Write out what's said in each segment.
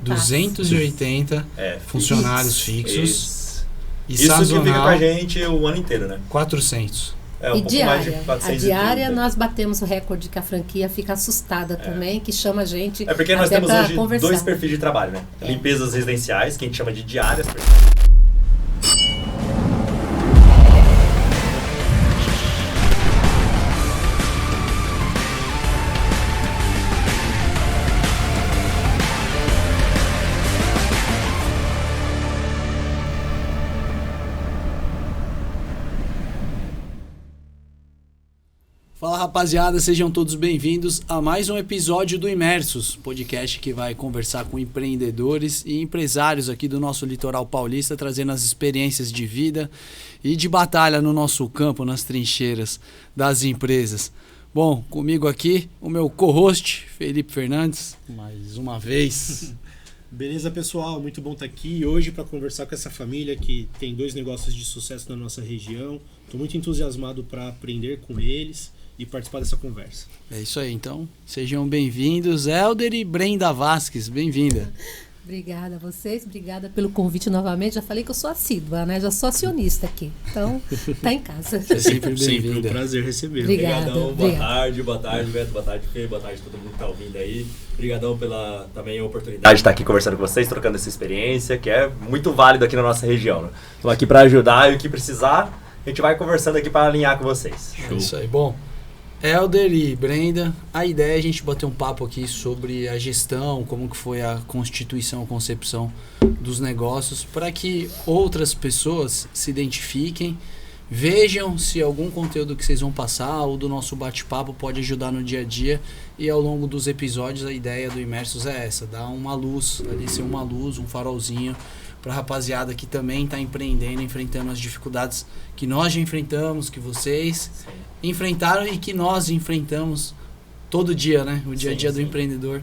280 funcionários fixos. E isso sazonal, que fica com a gente o ano inteiro, né? 400. E diária. A diária nós batemos o recorde que a franquia fica assustada também, que chama a gente. É porque nós temos hoje conversar. 2 perfis de trabalho, né? Limpezas residenciais, que a gente chama de diárias. Fala rapaziada, sejam todos bem-vindos a mais um episódio do Imersos, podcast que vai conversar com empreendedores e empresários aqui do nosso litoral paulista, trazendo as experiências de vida e de batalha no nosso campo, nas trincheiras das empresas. Bom, comigo aqui o meu co-host, Felipe Fernandes, mais uma vez. Beleza, pessoal? Muito bom estar aqui hoje para conversar com essa família que tem 2 negócios de sucesso na nossa região. Estou muito entusiasmado para aprender com eles e participar dessa conversa. É isso aí, então. Sejam bem-vindos, Helder e Brenda Vasques. Bem-vinda. Obrigada a vocês, obrigada pelo convite novamente. Já falei que eu sou assídua, né? Já sou acionista aqui. Então, tá em casa. É sempre bem-vinda. Sempre um prazer receber. Obrigadão, boa tarde, Beto, boa tarde, Fê, boa tarde a todo mundo que tá ouvindo aí. Obrigadão pela também a oportunidade de estar aqui conversando com vocês, trocando essa experiência, que é muito válido aqui na nossa região, né? Estamos aqui para ajudar e o que precisar, a gente vai conversando aqui para alinhar com vocês. É isso aí. Bom, Helder e Brenda, a ideia é a gente bater um papo aqui sobre a gestão, como que foi a constituição, a concepção dos negócios, para que outras pessoas se identifiquem, vejam se algum conteúdo que vocês vão passar ou do nosso bate-papo pode ajudar no dia a dia. E ao longo dos episódios a ideia do Imersos é essa, dar uma luz, ali ser uma luz, um farolzinho para a rapaziada que também está empreendendo, enfrentando as dificuldades que nós já enfrentamos, que vocês enfrentaram e que nós enfrentamos todo dia, né? O dia a dia do empreendedor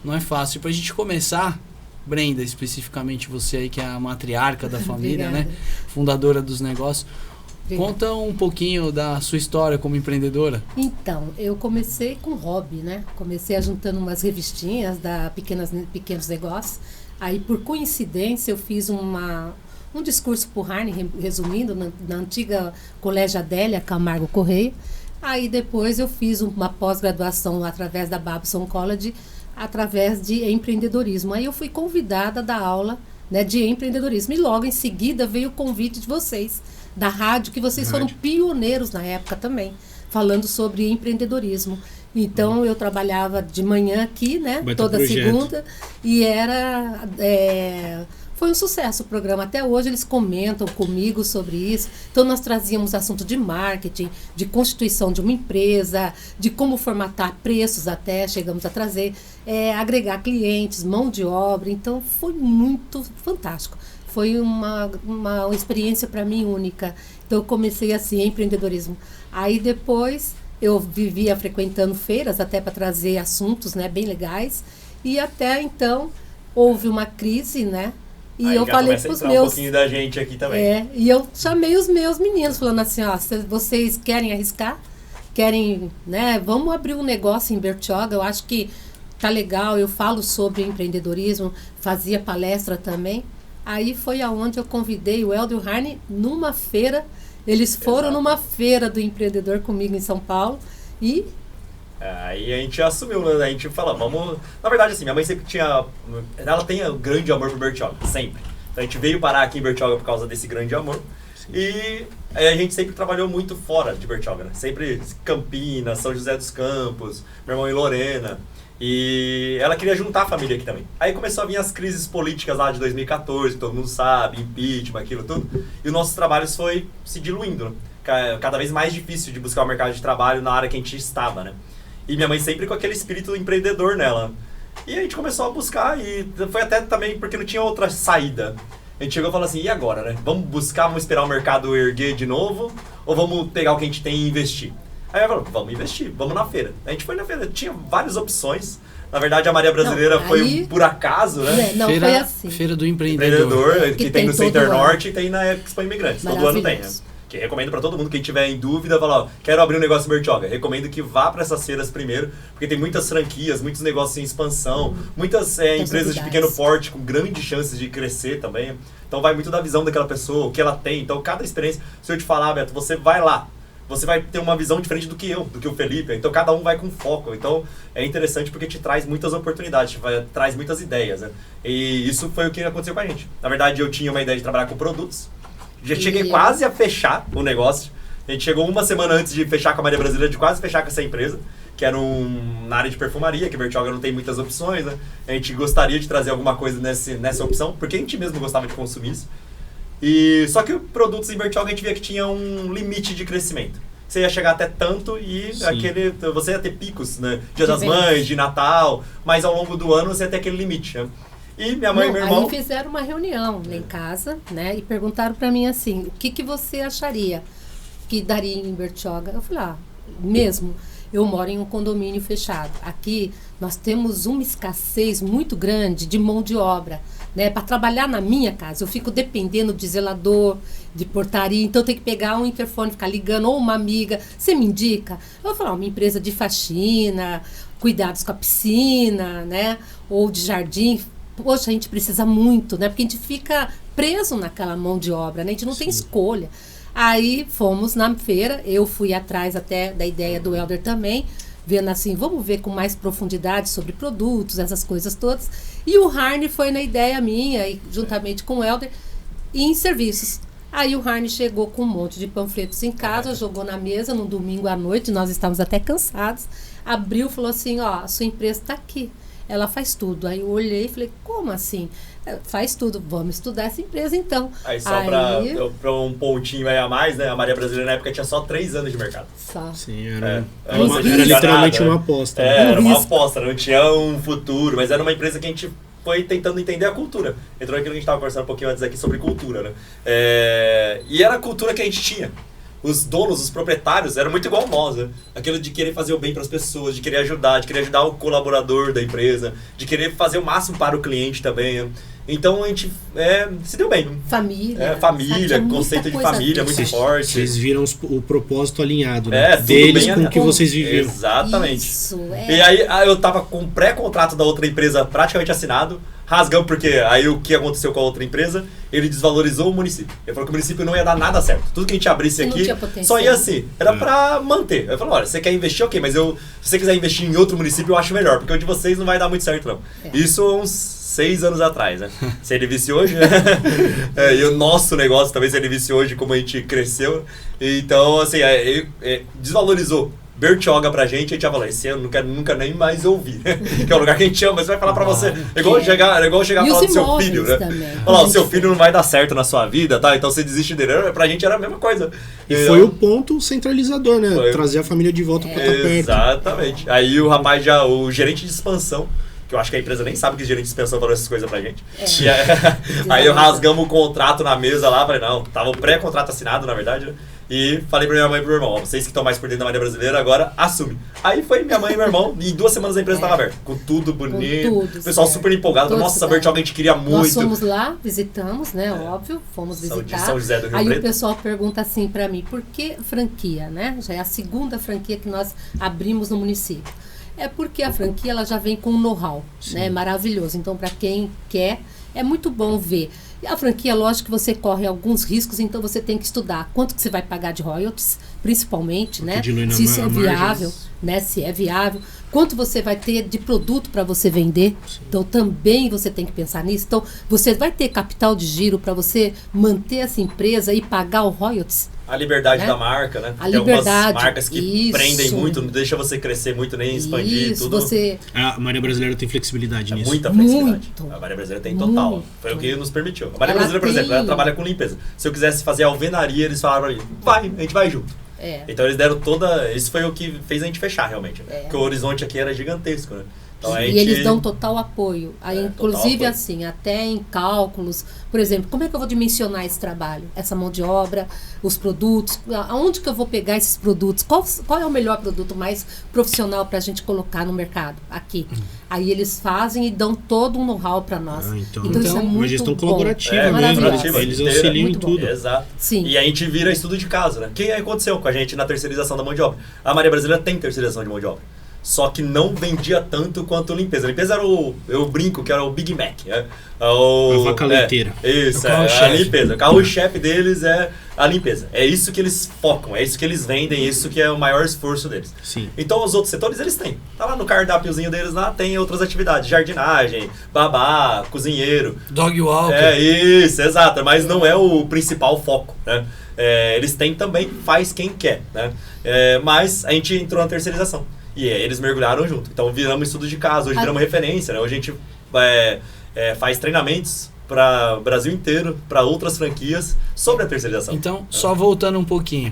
não é fácil. Para a gente começar, Brenda, especificamente você aí que é a matriarca da família, né? Fundadora dos negócios. Conta um pouquinho da sua história como empreendedora. Então, eu comecei com hobby, né? Comecei juntando umas revistinhas da Pequenos Negócios. Aí, por coincidência, eu fiz um discurso para o Harney, resumindo, na antiga Colégio Adélia Camargo Correia. Aí, depois, eu fiz uma pós-graduação através da Babson College, através de empreendedorismo. Aí, eu fui convidada a dar aula, né, de empreendedorismo. E logo em seguida veio o convite de vocês, da rádio, que vocês foram pioneiros na época também, falando sobre empreendedorismo. Então, eu trabalhava de manhã aqui, né? Toda segunda. E foi um sucesso o programa. Até hoje eles comentam comigo sobre isso. Então, nós trazíamos assunto de marketing, de constituição de uma empresa, de como formatar preços até, chegamos a trazer, agregar clientes, mão de obra. Então, foi muito fantástico. Foi uma experiência para mim única. Então, eu comecei assim, empreendedorismo. Aí, depois, eu vivia frequentando feiras, até para trazer assuntos, né, bem legais. E até então, houve uma crise, né? E aí eu falei para os meus... um pouquinho da gente aqui também. E eu chamei os meus meninos, falando assim, ó, vocês querem arriscar? Querem, né? Vamos abrir um negócio em Bertioga, eu acho que tá legal, eu falo sobre empreendedorismo, fazia palestra também. Aí foi aonde eu convidei o Helder e o Harney numa feira. Eles foram numa feira do empreendedor comigo em São Paulo e... Aí a gente assumiu, né? A gente falou, vamos... Na verdade, assim, minha mãe sempre tinha... Ela tem um grande amor por Bertioga, sempre. Então a gente veio parar aqui em Bertioga por causa desse grande amor. Sim. E a gente sempre trabalhou muito fora de Bertioga, né? Sempre Campinas, São José dos Campos, meu irmão em Lorena. E ela queria juntar a família aqui também. Aí começou a vir as crises políticas lá de 2014, todo mundo sabe, impeachment, aquilo tudo. E os nossos trabalhos foi se diluindo, né? Cada vez mais difícil de buscar o mercado de trabalho na área que a gente estava, né? E minha mãe sempre com aquele espírito empreendedor nela. E a gente começou a buscar e foi até também porque não tinha outra saída. A gente chegou e falou assim, e agora, né? Vamos esperar o mercado erguer de novo ou vamos pegar o que a gente tem e investir? Aí ela falou, vamos investir, vamos na feira. A gente foi na feira, tinha várias opções. Na verdade, a Maria Brasileira foi por acaso, né? Não, foi assim. Feira do Empreendedor. Que tem no Center Norte e tem na Expo Imigrantes. Todo ano tem, né? Que recomendo para todo mundo, quem tiver em dúvida, fala, ó, quero abrir um negócio em Bertioga. Recomendo que vá para essas feiras primeiro, porque tem muitas franquias, muitos negócios em expansão, muitas empresas de pequeno porte com grandes chances de crescer também. Então vai muito da visão daquela pessoa, o que ela tem. Então cada experiência, se eu te falar, Beto, você vai lá, você vai ter uma visão diferente do que o Felipe. Então cada um vai com foco. Então é interessante porque te traz muitas oportunidades, traz muitas ideias, né? E isso foi o que aconteceu com a gente. Na verdade, eu tinha uma ideia de trabalhar com produtos. Já cheguei quase a fechar o negócio. A gente chegou uma semana antes de fechar com a Maria Brasileira, de quase fechar com essa empresa, que era na área de perfumaria, que Bertioga não tem muitas opções, né? A gente gostaria de trazer alguma coisa nessa opção, porque a gente mesmo gostava de consumir isso. Só que produtos em Bertioga a gente via que tinha um limite de crescimento. Você ia chegar até tanto e você ia ter picos, né? Dia das Mães, de Natal, mas ao longo do ano você ia ter aquele limite, né? E minha mãe e meu irmão... Aí fizeram uma reunião lá em casa, né? E perguntaram pra mim assim, o que você acharia que daria em Bertioga? Eu falei, mesmo, eu moro em um condomínio fechado. Aqui nós temos uma escassez muito grande de mão de obra, né? Para trabalhar na minha casa, eu fico dependendo de zelador, de portaria, então eu tenho que pegar um interfone, ficar ligando, ou uma amiga, você me indica? Eu vou falar, uma empresa de faxina, cuidados com a piscina, né? Ou de jardim. Poxa, a gente precisa muito, né? Porque a gente fica preso naquela mão de obra, né? A gente não tem escolha. Aí fomos na feira, eu fui atrás até da ideia do Helder também, vendo assim, vamos ver com mais profundidade sobre produtos, essas coisas todas. E o Harney foi na ideia minha, e, juntamente com o Helder, em serviços. Aí o Harney chegou com um monte de panfletos em casa, jogou na mesa num domingo à noite, nós estávamos até cansados, abriu e falou assim, a sua empresa está aqui. Ela faz tudo. Aí eu olhei e falei, como assim? Faz tudo. Vamos estudar essa empresa então. Aí só pra um pontinho aí a mais, né? A Maria Brasileira na época tinha só 3 anos de mercado. Só. Sim, era literalmente uma aposta. Era uma aposta, não tinha um futuro, mas era uma empresa que a gente foi tentando entender a cultura. Entrou aquilo que a gente estava conversando um pouquinho antes aqui sobre cultura, né? E era a cultura que a gente tinha. Os donos, os proprietários, eram muito igual nós, né? Aquilo de querer fazer o bem para as pessoas, de querer ajudar o colaborador da empresa, de querer fazer o máximo para o cliente também, né? Então a gente se deu bem. Família. Conceito de família muito forte. Vocês viram o propósito alinhado, né? Deles com o que vocês viviam. Exatamente. Isso, E aí eu tava com o pré-contrato da outra empresa praticamente assinado, rasgamos porque aí o que aconteceu com a outra empresa, ele desvalorizou o município. Ele falou que o município não ia dar nada certo. Tudo que a gente abrisse aqui só ia assim. Era pra manter. Eu falei, olha, você quer investir? Ok, mas se você quiser investir em outro município, eu acho melhor, porque o de vocês não vai dar muito certo, não. Isso uns 6 anos atrás, né? Se ele visse hoje, né? E o nosso negócio também, se ele visse hoje, como a gente cresceu. Então, assim, desvalorizou Bertioga pra gente, a gente já falou, esse ano não quero nunca nem mais ouvir. Que é um lugar que a gente ama, mas vai falar pra você. É igual chegar e falar do seu filho, né? Falar, o seu filho não vai dar certo na sua vida, tá? Então você desiste dele. Pra gente era a mesma coisa. E foi o ponto centralizador, né? Trazer a família de volta pra estar perto. Exatamente. Aí o rapaz o gerente de expansão, que eu acho que a empresa nem sabe que o gerente de expansão falou essas coisas pra gente. Aí eu rasgamos o contrato na mesa lá, falei, não, tava o pré-contrato assinado, na verdade, né? E falei pra minha mãe e pro meu irmão, vocês que estão mais por dentro da Maria Brasileira, agora assume. Aí foi minha mãe e meu irmão, e em 2 semanas a empresa estava aberta. Com tudo bonito, o pessoal super empolgado. Nossa, Bertioga a gente queria muito. Nós fomos lá, visitamos, né, óbvio, fomos visitar. São José do Rio Aí Preto. o pessoal pergunta assim pra mim, por que franquia, né? Já é a 2ª franquia que nós abrimos no município. É porque a franquia ela já vem com um know-how, né, maravilhoso. Então, para quem quer, é muito bom ver. E a franquia, lógico que você corre alguns riscos, então você tem que estudar quanto que você vai pagar de royalties, principalmente, né? Se isso é viável, né? Se é viável. Quanto você vai ter de produto para você vender. Sim. Então, também você tem que pensar nisso. Então, você vai ter capital de giro para você manter essa empresa e pagar o royalties. A liberdade, né? Da marca, né? A liberdade. Tem algumas marcas que prendem muito, não deixa você crescer muito, nem expandir tudo. A Maria Brasileira tem flexibilidade nisso. Muita flexibilidade. A Maria Brasileira tem total. Foi o que nos permitiu. A Maria Brasileira, por exemplo, ela trabalha com limpeza. Se eu quisesse fazer alvenaria, eles falaram pra mim, a gente vai junto. Então eles deram isso foi o que fez a gente fechar, realmente. Porque o horizonte aqui era gigantesco, né? Então, a E gente- eles dão total apoio. Aí, total inclusive, apoio. assim, até em cálculos. Por exemplo, como é que eu vou dimensionar esse trabalho? Essa mão de obra, os produtos, aonde que eu vou pegar esses produtos? Qual é o melhor produto mais profissional para a gente colocar no mercado? Aqui. Aí eles fazem e dão todo um know-how para nós. Então, isso é uma muito gestão bom. colaborativa mesmo. maravilhosa. Eles inteira. auxiliam em Muito bom. tudo. Exato. Sim. E a gente vira estudo de caso, né? O que aconteceu com a gente na terceirização da mão de obra? A Maria Brasileira tem terceirização de mão de obra. Só que não vendia tanto quanto limpeza. A limpeza era eu brinco que era o Big Mac. Né? A vaca leiteira. Isso, O a carro-chefe. limpeza. O carro-chefe deles é a limpeza. É isso que eles focam, é isso que eles vendem, é isso que é o maior esforço deles. Sim. Então os outros setores eles têm. Tá lá no cardápiozinho deles lá, tem outras atividades. Jardinagem, babá, cozinheiro. Dog walker. É isso, exato. Mas não é o principal foco, né? Eles têm também, faz quem quer, né? Mas a gente entrou na terceirização. E eles mergulharam junto. Então viramos estudo de caso, hoje viramos referência, né? Hoje a gente faz treinamentos para o Brasil inteiro, para outras franquias, sobre a terceirização. Então, só voltando um pouquinho.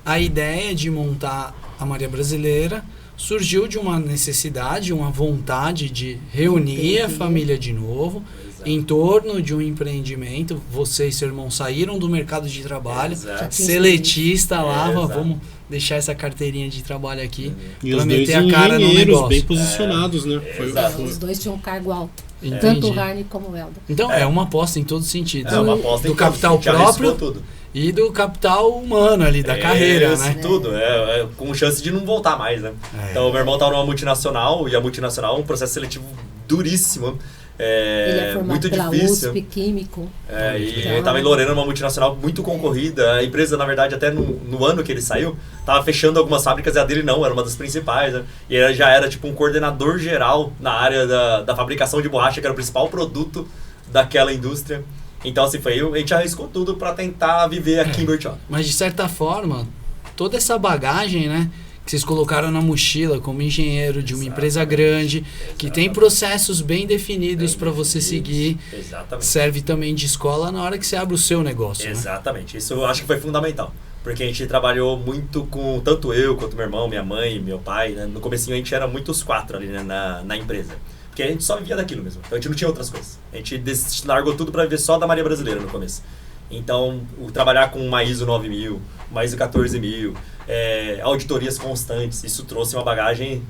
A ideia de montar a Maria Brasileira surgiu de uma necessidade, uma vontade de reunir a família de novo em torno de um empreendimento. Você e seu irmão saíram do mercado de trabalho, Exato. seletista lá, Exato. vamos deixar essa carteirinha de trabalho aqui E para os dois meter a cara no engenheiros negócio. bem posicionados, né? exato. Os dois tinham um cargo alto. Entendi. Tanto o Harney como o Helder. Então, é uma aposta em todos os sentidos. É uma aposta do em capital tudo. Já arriscou próprio tudo. e do capital humano ali, da carreira, Isso, né? tudo. Com chance de não voltar mais, né? Então, meu irmão estava numa multinacional, e a multinacional é um processo seletivo duríssimo. Ele é formado muito pela difícil. USP, químico. E Então, ele estava em Lorena, uma multinacional muito concorrida. A empresa, na verdade, até no ano que ele saiu, estava fechando algumas fábricas e a dele não, era uma das principais. Né? E ele já era tipo um coordenador geral na área da fabricação de borracha, que era o principal produto daquela indústria. Então, assim, a gente arriscou tudo para tentar viver aqui em Bertioga. Mas de certa forma, toda essa bagagem, né, que vocês colocaram na mochila como engenheiro de uma empresa grande, que tem processos bem definidos para você seguir, Exatamente. serve também de escola na hora que você abre o seu negócio. Né? Exatamente. Isso eu acho que foi fundamental. Porque a gente trabalhou muito com, tanto eu quanto meu irmão, minha mãe, meu pai, né? No comecinho a gente era muitos 4 ali, né, na empresa. Porque a gente só vivia daquilo mesmo. Então a gente não tinha outras coisas. A gente largou tudo para viver só da Maria Brasileira no começo. Então, trabalhar com uma ISO 9000, uma ISO 14000, auditorias constantes, isso trouxe uma bagagem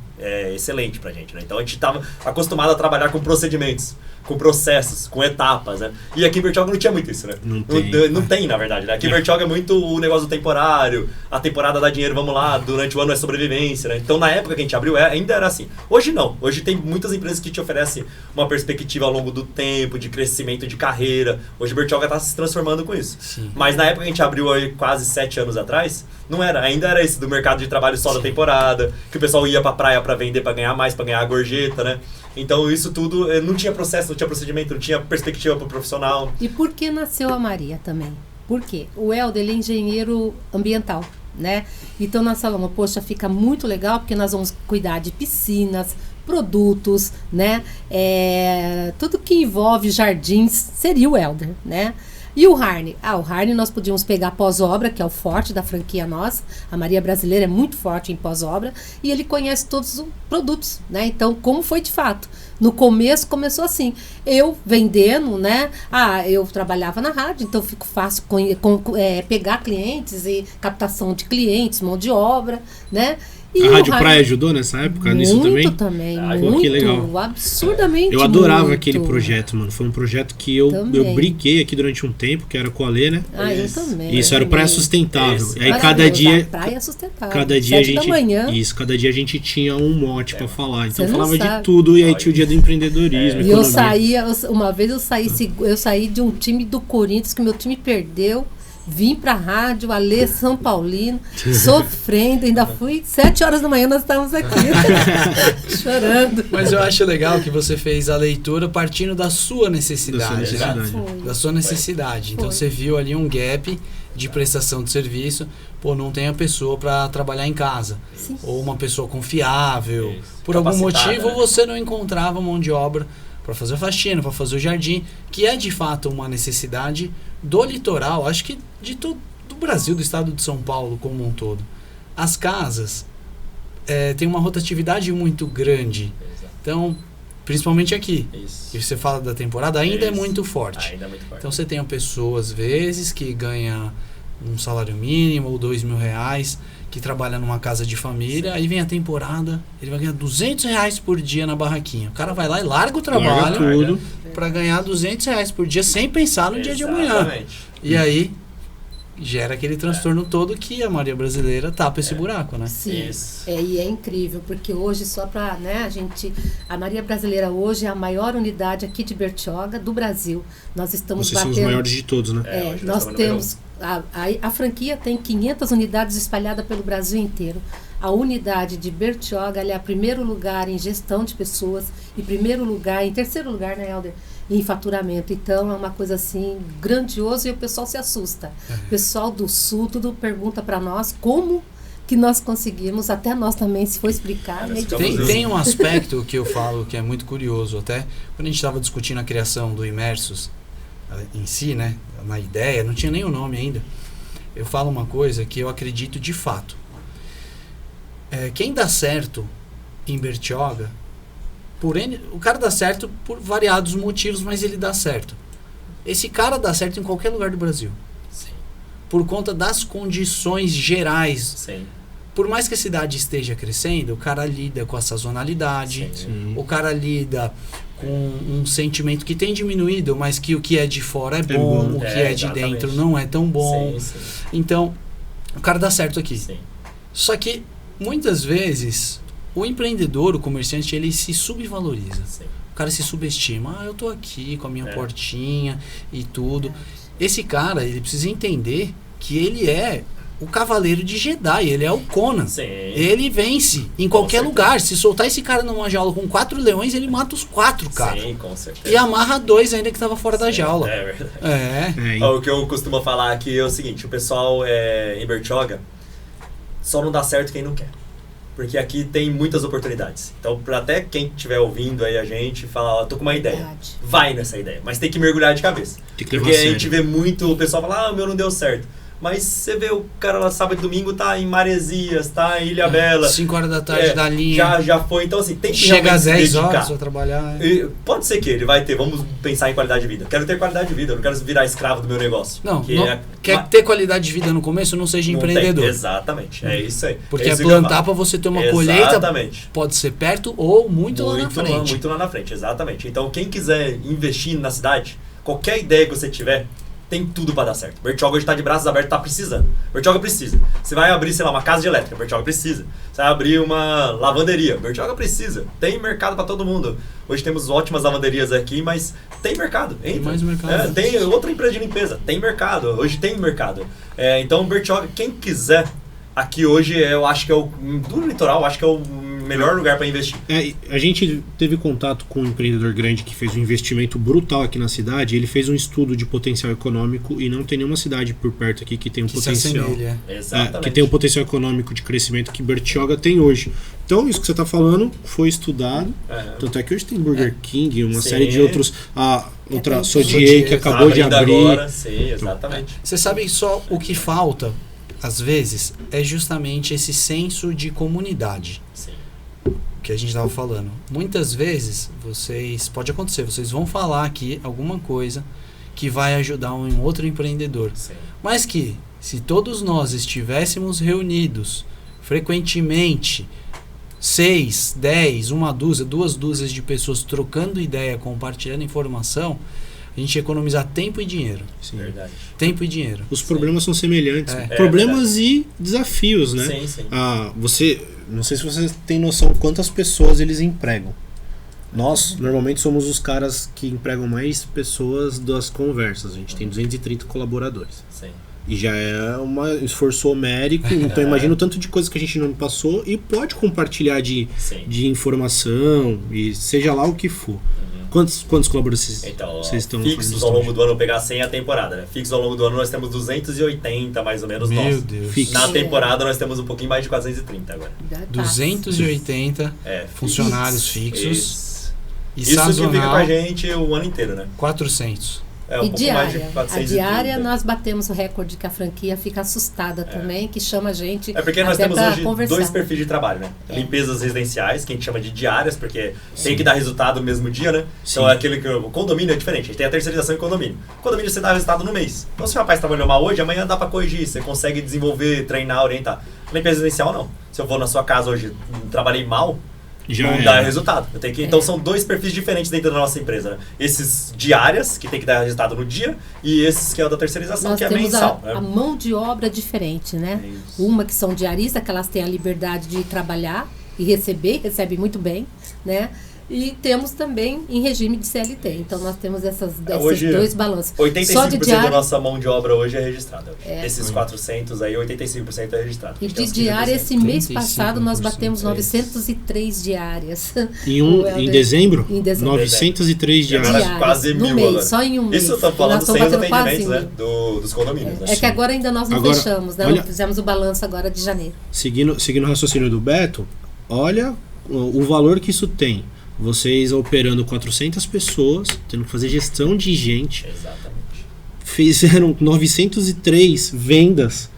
excelente pra gente, né? Então a gente estava acostumado a trabalhar com procedimentos, com processos, com etapas, né? E aqui em Bertioga não tinha muito isso, né? Não tem, na verdade, né? Aqui em Bertioga é muito o negócio do temporário, a temporada dá dinheiro, vamos lá, durante o ano é sobrevivência, né? Então na época que a gente abriu ainda era assim. Hoje não, hoje tem muitas empresas que te oferecem uma perspectiva ao longo do tempo, de crescimento de carreira. Hoje Bertioga está se transformando com isso. Sim. Mas na época que a gente abriu aí quase 7 anos atrás, não era, ainda era esse do mercado de trabalho só da temporada, que o pessoal ia pra praia pra vender, pra ganhar mais, pra ganhar a gorjeta, né? Então isso tudo, não tinha processo, não tinha procedimento, não tinha perspectiva pro profissional. E por que nasceu a Maria também? Por quê? O Helder, ele é engenheiro ambiental, né? Então nós falamos, poxa, fica muito legal porque nós vamos cuidar de piscinas, produtos, né? Tudo que envolve jardins seria o Helder, né? E o Harney? O Harney nós podíamos pegar pós-obra, que é o forte da franquia nossa. A Maria Brasileira é muito forte em pós-obra. E ele conhece todos os produtos, né? Então, como foi de fato? No começo, começou assim. Eu vendendo, né? Eu trabalhava na rádio, então fico fácil pegar clientes e captação de clientes, mão de obra, né? E a Rádio Harney, Praia ajudou nessa época, nisso muito também? muito, que legal. absurdamente Eu adorava muito. aquele projeto, mano. Foi um projeto que eu brinquei aqui durante um tempo, que era com a Lê, né? Eu também. Isso era o Praia Sustentável. Isso. E aí Maravilhoso, a Praia Sustentável. cada dia 7 da manhã. cada dia a gente tinha um mote pra falar. Então Você não falava de sabe. tudo e aí tinha o dia do empreendedorismo, E eu economia. uma vez eu saí de um time do Corinthians que meu time perdeu. Vim pra rádio, Alê São Paulino, sofrendo, ainda fui 7 horas da manhã, nós estávamos aqui, chorando. Mas eu acho legal que você fez a leitura partindo da sua necessidade. Da sua necessidade. Foi. Da sua necessidade. Então Foi. você viu ali um gap de prestação de serviço. Não tem a pessoa para trabalhar em casa. Sim. Ou uma pessoa confiável. Isso. Por algum Capacitada, motivo né? você não encontrava mão de obra para fazer a faxina, para fazer o jardim, que é de fato uma necessidade do litoral, acho que do Brasil, do estado de São Paulo como um todo. As casas têm uma rotatividade muito grande. Então, principalmente aqui. Isso. E você fala da temporada, ainda é Isso. muito forte. Ainda é muito forte. Então você tem pessoas, às vezes, que ganham um salário mínimo ou R$2.000, que trabalha numa casa de família, aí vem a temporada, ele vai ganhar R$200 por dia na barraquinha. O cara vai lá e larga o trabalho tudo. para ganhar R$200 por dia sem pensar no dia de amanhã. Exatamente. E aí gera aquele transtorno todo que a Maria Brasileira tapa esse buraco, né? Sim, Isso. e é incrível, porque hoje só para, né, a Maria Brasileira hoje é a maior unidade aqui de Bertioga do Brasil. Nós estamos Vocês são batendo... os maiores de todos, né? Hoje nós estamos no temos... A franquia tem 500 unidades espalhadas pelo Brasil inteiro. A unidade de Bertioga, ela é o primeiro lugar em gestão de pessoas e em terceiro lugar, né, Helder? Em faturamento. Então é uma coisa assim grandiosa e o pessoal se assusta. O pessoal do Sul tudo pergunta para nós como que nós conseguimos, até nós também, se for explicar. Né? Tem um aspecto que eu falo que é muito curioso, até quando a gente estava discutindo a criação do Imersos em si, né, na ideia, não tinha nem o nome ainda. Eu falo uma coisa que eu acredito de fato. Quem dá certo em Bertioga, o cara dá certo por variados motivos, mas ele dá certo. Esse cara dá certo em qualquer lugar do Brasil. Sim. Por conta das condições gerais. Sim. Por mais que a cidade esteja crescendo, o cara lida com a sazonalidade, Sim. o cara lida com um sentimento que tem diminuído, mas que o que é de fora é bom, o que é de exatamente. dentro não é tão bom. Sim, sim. Então, o cara dá certo aqui. Sim. Só que, muitas vezes, o empreendedor, o comerciante, ele se subvaloriza. Sim. O cara se subestima. Eu tô aqui com a minha portinha e tudo. Esse cara, ele precisa entender que ele é o cavaleiro de Jedi, ele é o Conan. Sim. Ele vence em qualquer lugar. Se soltar esse cara numa jaula com 4 leões, ele mata os 4, cara. Sim, com certeza. E amarra 2 ainda que tava fora da jaula. É verdade. É. O que eu costumo falar aqui é o seguinte, o pessoal em Bertioga só não dá certo quem não quer. Porque aqui tem muitas oportunidades. Então, pra até quem estiver ouvindo aí a gente, falar, tô com uma ideia. Verdade. Vai nessa ideia. Mas tem que mergulhar de cabeça. Tem que levar Porque a a sério. gente vê muito, o pessoal fala, o meu não deu certo. Mas você vê o cara lá sábado e domingo tá em Maresias, tá em Ilhabela. 5 horas da tarde da linha. Já foi. Então, assim, tem que Chega às realmente 10 se dedicar. horas pra trabalhar. E pode ser que ele vai ter, vamos pensar em qualidade de vida. Quero ter qualidade de vida, eu não quero virar escravo do meu negócio. Não, Que quer ter qualidade de vida no começo, não seja não empreendedor. tem. Exatamente, é isso aí. Porque é é isso que eu plantar falo. pra você ter uma colheita, Exatamente. pode ser perto ou muito lá na frente. Muito lá na frente, exatamente. Então, quem quiser investir na cidade, qualquer ideia que você tiver, tem tudo pra dar certo. Bertioga hoje tá de braços abertos, tá precisando. Bertioga precisa. Você vai abrir, sei lá, uma casa de elétrica, Bertioga precisa. Você vai abrir uma lavanderia, Bertioga precisa. Tem mercado pra todo mundo. Hoje temos ótimas lavanderias aqui, mas tem mercado. Entra. Tem mais mercado. Tem outra empresa de limpeza, tem mercado. Hoje tem mercado. Então, Bertioga, quem quiser, aqui hoje eu acho que é do litoral, acho que é o melhor lugar para investir. A gente teve contato com um empreendedor grande que fez um investimento brutal aqui na cidade. Ele fez um estudo de potencial econômico e não tem nenhuma cidade por perto aqui que tem um Que se potencial. assemelha. Exatamente. Que tem um potencial econômico de crescimento que Bertioga tem hoje. Então, isso que você está falando foi estudado. Tanto é que hoje tem Burger King, uma Sim. série de outros. Outra Sodier Sodier, que acabou de abrir. Agora, sim, exatamente. Você sabe só o que falta, às vezes, é justamente esse senso de comunidade. Sim. Que a gente estava falando. Muitas vezes, pode acontecer, vocês vão falar aqui alguma coisa que vai ajudar um outro empreendedor. Sim. Mas que, se todos nós estivéssemos reunidos frequentemente, 6, 10, 1 dúzia, 2 dúzias de pessoas trocando ideia, compartilhando informação, a gente ia economizar tempo e dinheiro. Sim. Verdade. Tempo e dinheiro. Os problemas são semelhantes. É. Problemas e desafios, né? Sim, sim. Não sei se você tem noção quantas pessoas eles empregam. Nós, normalmente, somos os caras que empregam mais pessoas das conversas. A gente tem 230 colaboradores. Sim. E já é um esforço homérico. Então, imagina o tanto de coisa que a gente não passou e pode compartilhar de informação e seja lá o que for. Quantos colaboradores Então, vocês estão fixos ao longo do ano, pegar 100 a temporada, né? Fixos ao longo do ano nós temos 280, mais ou menos, Meu nós. Deus. Fixo. Na temporada nós temos um pouquinho mais de 430 agora. 280 funcionários fixos Isso. e Isso que fica com a sazonal gente o ano inteiro, né? 400. É, um E pouco diária. mais de A 430. diária nós batemos o recorde que a franquia fica assustada também, que chama a gente É porque nós até temos pra hoje conversar. 2 perfis de trabalho, né? Limpezas residenciais, que a gente chama de diárias, porque tem que dar resultado no mesmo dia, né? Então Sim. é aquele que o condomínio é diferente, a gente tem a terceirização em condomínio. Condomínio você dá resultado no mês. Então se o rapaz trabalhou mal hoje, amanhã dá pra corrigir, você consegue desenvolver, treinar, orientar. Limpeza residencial não. Se eu vou na sua casa hoje, trabalhei mal, Já não é. dá resultado. Eu tenho que, então são 2 perfis diferentes dentro da nossa empresa, né? Esses diárias, que tem que dar resultado no dia, e esses que é o da terceirização, Nós que é temos mensal. a mão de obra diferente, né? É isso. Uma que são diaristas, que elas têm a liberdade de trabalhar e recebe muito bem, né? E temos também em regime de CLT. Então nós temos esses Hoje, 2 balanços. 85% Só de da diária nossa mão de obra hoje é registrada. Esses 400 aí, 85% é registrado. e Tem de uns que diária, esse mês 35%, passado nós batemos é 903 diárias. Em dezembro? Em dezembro. 903 E agora diárias. quase no 1000 mês, agora. só em um mês. Isso eu tô E falando nós sem estamos os batendo quase atendimentos, né? 1000. Dos condomínios, né? É que agora ainda nós não Agora, fechamos, né? olha- Não fizemos o balanço agora de janeiro. Seguindo o raciocínio do Beto, olha o valor que isso tem. Vocês operando 400 pessoas, tendo que fazer gestão de gente, Exatamente. fizeram 903 vendas,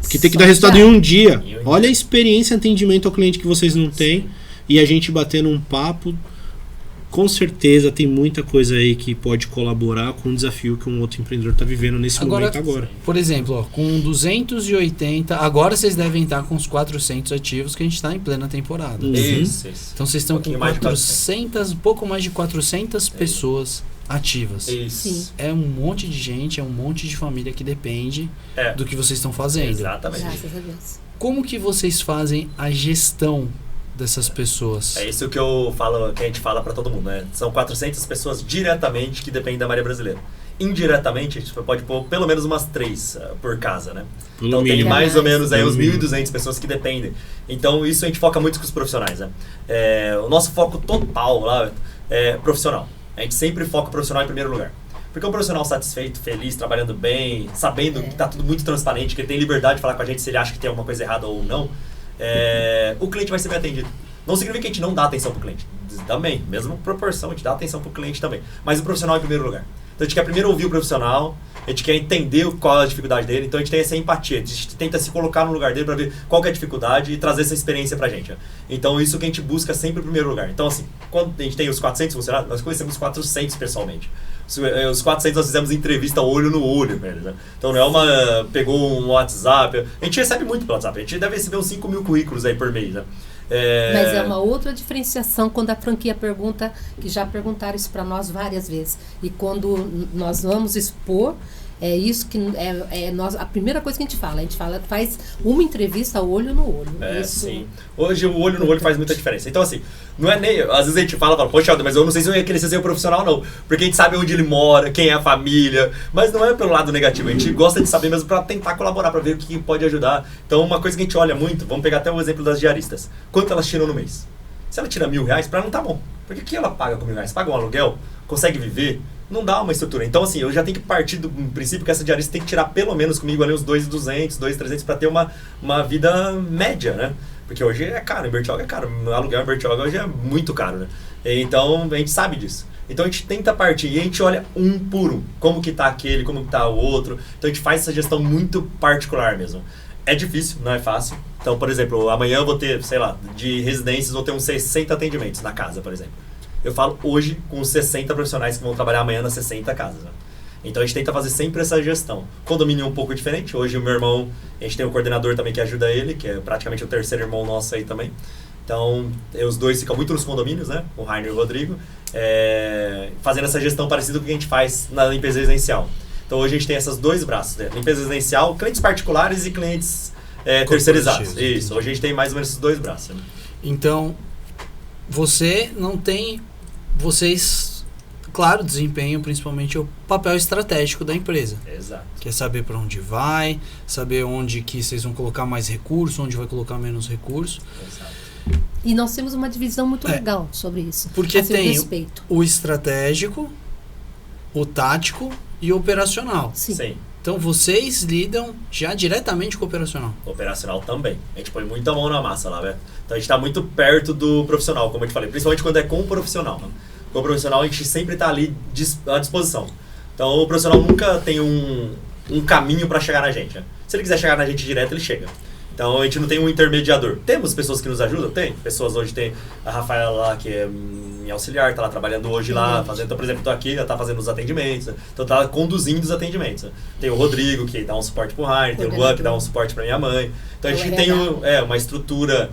que tem que Só dar resultado em diária. um dia. Em um dia. Olha a experiência e atendimento ao cliente que vocês não têm. Sim. E a gente batendo um papo, com certeza tem muita coisa aí que pode colaborar com o desafio que um outro empreendedor está vivendo nesse momento agora. Por exemplo, ó, com 280, agora vocês devem estar com os 400 ativos que a gente está em plena temporada. Uhum. Isso. Então vocês estão com pouquinho mais de 400, pouco mais de 400 pessoas ativas. Isso. Sim. É um monte de gente, é um monte de família que depende É. do que vocês estão fazendo. Exatamente. Graças a Deus. Como que vocês fazem a gestão dessas pessoas? É isso que eu falo, que a gente fala pra todo mundo, né? São 400 pessoas diretamente que dependem da Maria Brasileira. Indiretamente, a gente pode pôr pelo menos umas 3 por casa, né? Pelo Então tem mínimo. mais ou menos aí Pelo uns mínimo. 1.200 pessoas que dependem. Então isso a gente foca muito com os profissionais, né? O nosso foco total lá é profissional. A gente sempre foca o profissional em primeiro lugar. Porque um profissional satisfeito, feliz, trabalhando bem, sabendo que tá tudo muito transparente, que ele tem liberdade de falar com a gente se ele acha que tem alguma coisa errada ou não, o cliente vai ser bem atendido. Não significa que a gente não dá atenção pro cliente. Também, mesma proporção, a gente dá atenção pro cliente também. Mas o profissional em primeiro lugar. Então a gente quer primeiro ouvir o profissional, a gente quer entender qual é a dificuldade dele, então a gente tem essa empatia, a gente tenta se colocar no lugar dele para ver qual que é a dificuldade e trazer essa experiência pra gente. Então isso que a gente busca sempre em primeiro lugar. Então assim, quando a gente tem os 400 funcionários, nós conhecemos 400 pessoalmente. Os 400 nós fizemos entrevista olho no olho com eles, né? Então não é uma... pegou um WhatsApp, a gente recebe muito pelo WhatsApp, a gente deve receber uns 5.000 currículos aí por mês, né? Mas é uma outra diferenciação quando a franquia pergunta, que já perguntaram isso para nós várias vezes. E quando nós vamos expor, é isso que a primeira coisa que a gente fala, faz uma entrevista olho no olho. Isso, Sim. Hoje o olho no olho faz muita diferença. Então, assim, não é nem. Às vezes a gente fala, poxa, mas eu não sei se eu ia querer ser um profissional, não. Porque a gente sabe onde ele mora, quem é a família. Mas não é pelo lado negativo. A gente gosta de saber mesmo pra tentar colaborar, pra ver o que pode ajudar. Então, uma coisa que a gente olha muito, vamos pegar até o exemplo das diaristas. Quanto elas tiram no mês? Se ela tira R$1.000, pra ela não tá bom. Porque o que ela paga com R$1.000? Paga um aluguel? Consegue viver? Não dá uma estrutura. Então, assim, eu já tenho que partir do princípio que essa diarista tem que tirar pelo menos comigo ali uns 2.200, 2.300 para ter uma vida média, né? Porque hoje é caro, em Bertioga é caro. Aluguel em Bertioga hoje é muito caro, né? Então, a gente sabe disso. Então, a gente tenta partir e a gente olha um por um. Como que tá aquele, como que tá o outro. Então, a gente faz essa gestão muito particular mesmo. É difícil, não é fácil. Então, por exemplo, amanhã eu vou ter, sei lá, de residências, vou ter uns 60 atendimentos na casa, por exemplo. Eu falo hoje com os 60 profissionais que vão trabalhar amanhã nas 60 casas. Né? Então a gente tenta fazer sempre essa gestão. Condomínio é um pouco diferente. Hoje o meu irmão, a gente tem um coordenador também que ajuda ele, que é praticamente o terceiro irmão nosso aí também. Então os dois ficam muito nos condomínios, né? O Rainer e o Rodrigo, fazendo essa gestão parecida com o que a gente faz na limpeza residencial. Então hoje a gente tem esses 2 braços, né? Limpeza residencial, clientes particulares e clientes terceirizados. Isso, hoje a gente tem mais ou menos esses 2 braços. Né? Então, vocês, claro, desempenham principalmente o papel estratégico da empresa. Exato. Que é saber para onde vai, saber onde que vocês vão colocar mais recurso, onde vai colocar menos recurso. Exato. E nós temos uma divisão muito legal sobre isso. Porque assim, tem respeito. o estratégico, o tático e o operacional. Sim. Então vocês lidam já diretamente com o operacional. Operacional também. A gente põe muita mão na massa lá, velho. Então a gente tá muito perto do profissional, como eu te falei. Principalmente quando é com o profissional. Né? Com o profissional a gente sempre tá ali à disposição. Então o profissional nunca tem um caminho para chegar na gente. Né? Se ele quiser chegar na gente direto, ele chega. Então a gente não tem um intermediador. Temos pessoas que nos ajudam? Tem. Pessoas hoje tem a Rafaela lá, que é minha auxiliar, tá lá trabalhando hoje lá, fazendo. Então, por exemplo, tô aqui, ela tá fazendo os atendimentos, né? Então tá conduzindo os atendimentos. Né? Tem o Rodrigo, que dá um suporte pro Rainer, tem o Juan, que dá um suporte pra minha mãe. Então a gente tem uma estrutura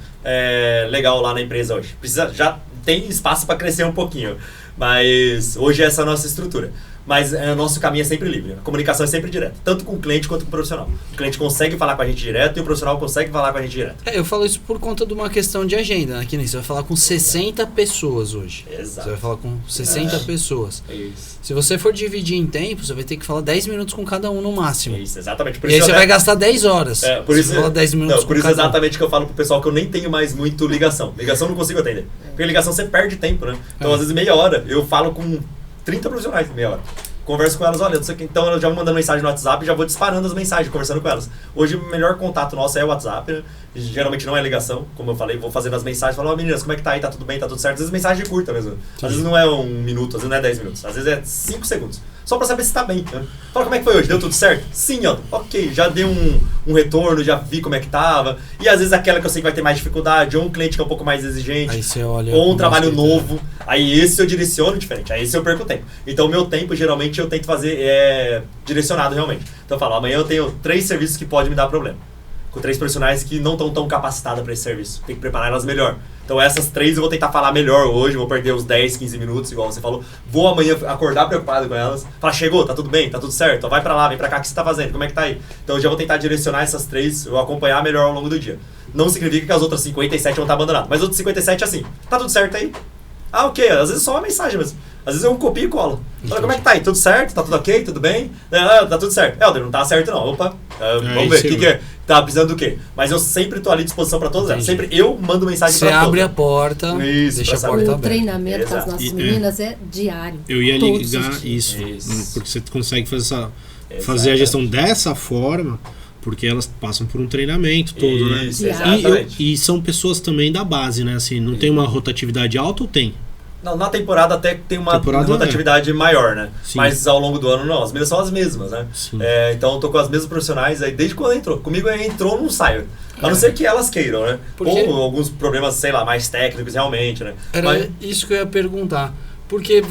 legal lá na empresa hoje. Já tem espaço para crescer um pouquinho, mas hoje essa é a nossa estrutura. Mas o nosso caminho é sempre livre. A comunicação é sempre direta, tanto com o cliente quanto com o profissional. O cliente consegue falar com a gente direto e o profissional consegue falar com a gente direto. Eu falo isso por conta de uma questão de agenda, né? Que nem você vai falar com 60 pessoas hoje. Exato. Você vai falar com 60 pessoas. Isso. Se você for dividir em tempo, você vai ter que falar 10 minutos com cada um no máximo. Isso, exatamente. Por e aí você vai gastar 10 horas. Por isso, você fala 10 minutos por isso exatamente que eu falo pro pessoal que eu nem tenho mais muito ligação. Ligação eu não consigo atender. Porque ligação você perde tempo, né? Então, às vezes, meia hora, eu falo com 30 profissionais, meia hora. Converso com elas, olha, não sei o que, então eu já vou mandando mensagem no WhatsApp e já vou disparando as mensagens, conversando com elas. Hoje o melhor contato nosso é o WhatsApp, né? Geralmente não é ligação, como eu falei, vou fazendo as mensagens, falo, ó meninas, como é que tá aí, tá tudo bem, tá tudo certo? Às vezes mensagem curta mesmo, às vezes não é 1 minuto, às vezes não é 10 minutos, às vezes é 5 segundos. Só pra saber se tá bem, né? Fala, como é que foi hoje, deu tudo certo? Sim, ó, ok, já dei um retorno, já vi como é que tava. E às vezes aquela que eu sei que vai ter mais dificuldade, ou um cliente que é um pouco mais exigente, aí você olha, ou um trabalho novo, aí esse eu direciono diferente, aí esse eu perco tempo. Então o meu tempo, geralmente, eu tento fazer direcionado realmente. Então eu falo, amanhã eu tenho 3 serviços que podem me dar problema. Com 3 profissionais que não estão tão capacitadas para esse serviço. Tem que preparar elas melhor. Então essas 3 eu vou tentar falar melhor hoje, vou perder uns 10, 15 minutos, igual você falou. Vou amanhã acordar preocupado com elas. Falar, chegou, tá tudo bem, tá tudo certo, então vai pra lá, vem pra cá, o que você tá fazendo, como é que tá aí? Então eu já vou tentar direcionar essas 3, eu acompanhar melhor ao longo do dia. Não significa que as outras 57 vão estar abandonadas, mas as outras 57 assim, tá tudo certo aí? Ah, ok, às vezes só uma mensagem mesmo. Às vezes eu copio e colo. Fala, como é que tá aí? Tudo certo? Tá tudo ok? Tudo bem? Tá tudo certo. Helder, não tá certo não. Opa, vamos ver, o que é? Tá precisando do quê? Mas eu sempre tô ali à disposição pra todas elas. Sempre eu mando mensagem pra todas. Você abre a porta, isso, deixa a porta aberta. O treinamento das nossas meninas é diário. Eu ia ligar isso, porque você consegue fazer a gestão dessa forma, porque elas passam por um treinamento todo, né? E são pessoas também da base, né? Assim, não tem uma rotatividade alta ou tem? Não, na temporada até tem uma rotatividade maior, né? Sim. Mas ao longo do ano não, as meninas são as mesmas, né? Então eu tô com as mesmas profissionais aí desde quando entrou. Comigo entrou, não saio. A não ser que elas queiram, né? Ou alguns problemas, sei lá, mais técnicos realmente, né? Era isso que eu ia perguntar. Porque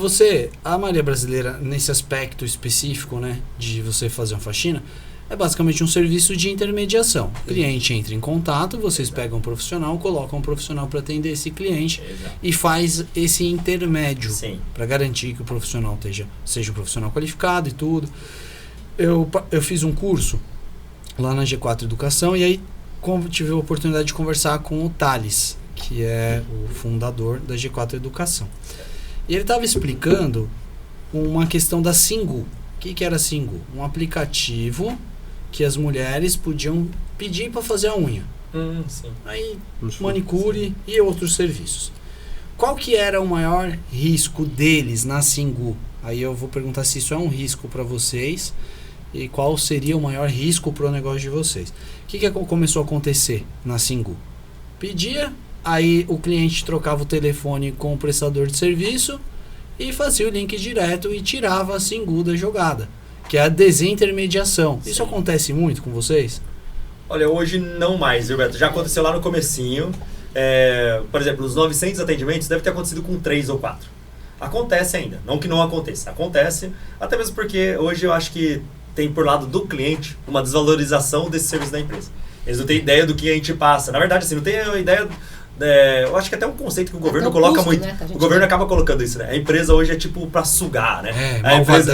a Maria Brasileira, nesse aspecto específico, né? De você fazer uma faxina, é basicamente um serviço de intermediação. O cliente entra em contato, vocês pegam um profissional, colocam um profissional para atender esse cliente e faz esse intermédio para garantir que o profissional seja um profissional qualificado e tudo. Eu fiz um curso lá na G4 Educação e aí tive a oportunidade de conversar com o Thales, que é o fundador da G4 Educação. E ele estava explicando uma questão da Singu. O que era Singu? Um aplicativo que as mulheres podiam pedir para fazer a unha. Aí, manicure e outros serviços. Qual que era o maior risco deles na Singu? Aí eu vou perguntar se isso é um risco para vocês e qual seria o maior risco para o negócio de vocês. O que começou a acontecer na Singu? Pedia, aí o cliente trocava o telefone com o prestador de serviço e fazia o link direto e tirava a Singu da jogada, que é a desintermediação. Isso acontece muito com vocês? Olha, hoje não mais, viu, Beto? Já aconteceu lá no comecinho. Por exemplo, os 900 atendimentos deve ter acontecido com 3 ou 4. Acontece ainda, não que não aconteça. Acontece, até mesmo porque hoje eu acho que tem por lado do cliente uma desvalorização desse serviço da empresa. Eles não têm ideia do que a gente passa. Na verdade, assim, não tem a ideia... eu acho que até um conceito que o governo coloca muito. Né, o governo acaba colocando isso, né? A empresa hoje é tipo pra sugar, né? A empresa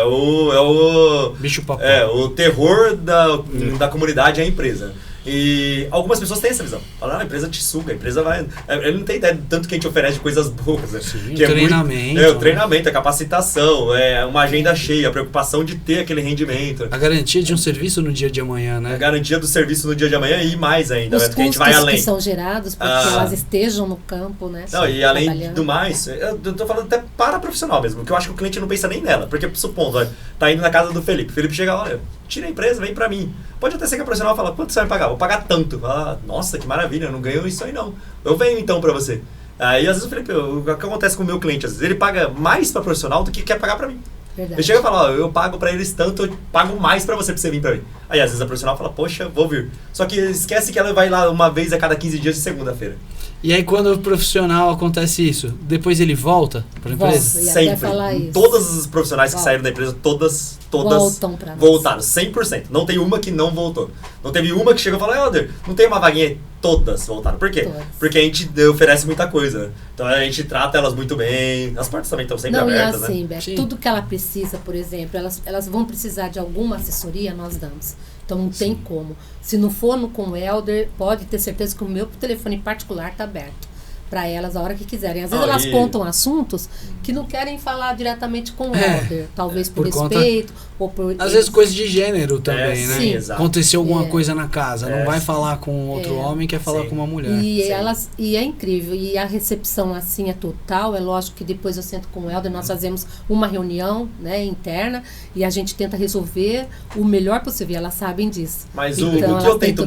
o bicho papel. O terror da comunidade é a empresa. E algumas pessoas têm essa visão. Falam, a empresa te suga, a empresa vai... Ele não tem ideia do tanto que a gente oferece de coisas boas, né? Sim, que treinamento. O treinamento, a capacitação, uma agenda cheia, a preocupação de ter aquele rendimento. A garantia de um serviço no dia de amanhã, né? A garantia do serviço no dia de amanhã e mais ainda, os né? Porque a gente vai além. Que são gerados porque elas estejam no campo, né? Não, e além do mais, eu tô falando até para profissional mesmo, porque eu acho que o cliente não pensa nem nela. Porque, supondo, tá indo na casa do Felipe. O Felipe chega lá, olha, tira a empresa, vem pra mim. Pode até ser que a profissional fala, quanto você vai pagar? Vou pagar tanto. Fala, nossa, que maravilha, eu não ganho isso aí não. Eu venho então pra você. Aí às vezes o Felipe, o que acontece com o meu cliente? Às vezes ele paga mais pra profissional do que quer pagar pra mim. Verdade. Eu chego e falo, ó, eu pago pra eles tanto, eu pago mais pra você vir pra mim. Aí às vezes a profissional fala, poxa, vou vir. Só que esquece que ela vai lá uma vez a cada 15 dias de segunda-feira. E aí quando o profissional acontece isso, depois ele volta pra empresa? Sempre. Todos os profissionais que saíram da empresa, todas voltaram, 100%. Não tem uma que não voltou. Não teve uma que chegou e falou, Helder, não tem uma vaguinha? Todas voltaram. Por quê? Todas. Porque a gente oferece muita coisa. Então a gente trata elas muito bem. As portas também estão sempre abertas, e assim, né? Beth, tudo que ela precisa, por exemplo, elas vão precisar de alguma assessoria, nós damos. Então não tem como. Se não for com o Helder, pode ter certeza que o meu telefone particular está aberto para elas a hora que quiserem. Às vezes elas contam assuntos que não querem falar diretamente com o Helder, talvez por respeito ou por... Às vezes coisa de gênero também, né? Sim. Aconteceu alguma coisa na casa, não vai falar com outro homem, quer falar com uma mulher. E é incrível, e a recepção assim é total, é lógico que depois eu sento com o Helder, nós fazemos uma reunião, né, interna, e a gente tenta resolver o melhor possível, e elas sabem disso. Mas então, o que eu tento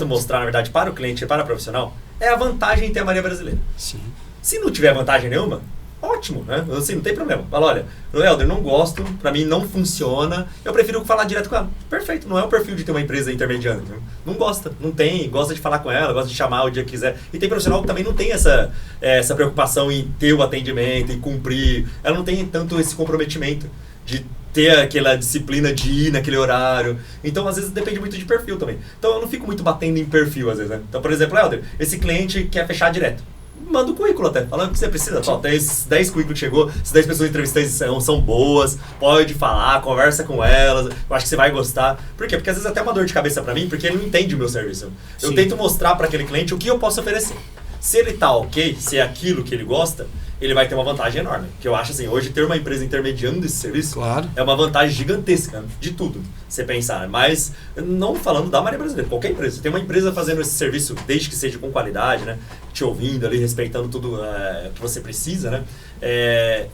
mostrar, na verdade, para o cliente e para o profissional, é a vantagem em ter a Maria Brasileira. Sim. Se não tiver vantagem nenhuma, ótimo, né? Assim, não tem problema. Fala, olha, Helder, não gosto, pra mim não funciona, eu prefiro falar direto com ela. Perfeito, não é o perfil de ter uma empresa intermediando. Não gosta, não tem, gosta de falar com ela, gosta de chamar o dia que quiser. E tem profissional que também não tem essa preocupação em ter o atendimento, em cumprir. Ela não tem tanto esse comprometimento de ter aquela disciplina de ir naquele horário. Então, às vezes, depende muito de perfil também. Então, eu não fico muito batendo em perfil, às vezes, né? Então, por exemplo, Helder, esse cliente quer fechar direto. Manda o currículo até, falando que você precisa. Ó, tem esses 10 currículos que chegou, essas 10 pessoas entrevistadas são boas, pode falar, conversa com elas, eu acho que você vai gostar. Por quê? Porque às vezes é até uma dor de cabeça pra mim, porque ele não entende o meu serviço. Eu tento mostrar pra aquele cliente o que eu posso oferecer. Se ele tá ok, se é aquilo que ele gosta, ele vai ter uma vantagem enorme. Que eu acho assim, hoje ter uma empresa intermediando esse serviço é uma vantagem gigantesca de tudo, você pensar. Mas não falando da Maria Brasileira, qualquer empresa. Tem uma empresa fazendo esse serviço, desde que seja com qualidade, né? Te ouvindo ali, respeitando tudo que você precisa, né?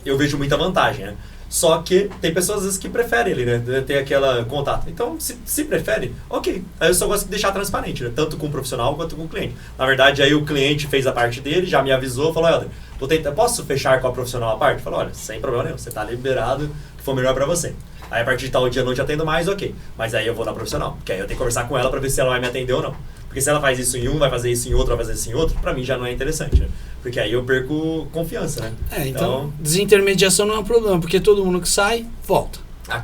Eu vejo muita vantagem, né? Só que tem pessoas às vezes que preferem ali, né? Ter aquela contato. Então, se prefere, ok. Aí eu só gosto de deixar transparente, né? Tanto com o profissional quanto com o cliente. Na verdade, aí o cliente fez a parte dele, já me avisou, falou, Helder, posso fechar com a profissional a parte? Falou, olha, sem problema nenhum, você tá liberado, que for melhor pra você. Aí a partir de tal dia eu não te atendo mais, ok. Mas aí eu vou na profissional, porque aí eu tenho que conversar com ela pra ver se ela vai me atender ou não. Porque se ela faz isso em um, vai fazer isso em outro, vai fazer isso em outro, pra mim já não é interessante, né? Porque aí eu perco confiança, né? Então desintermediação não é um problema, porque todo mundo que sai, volta.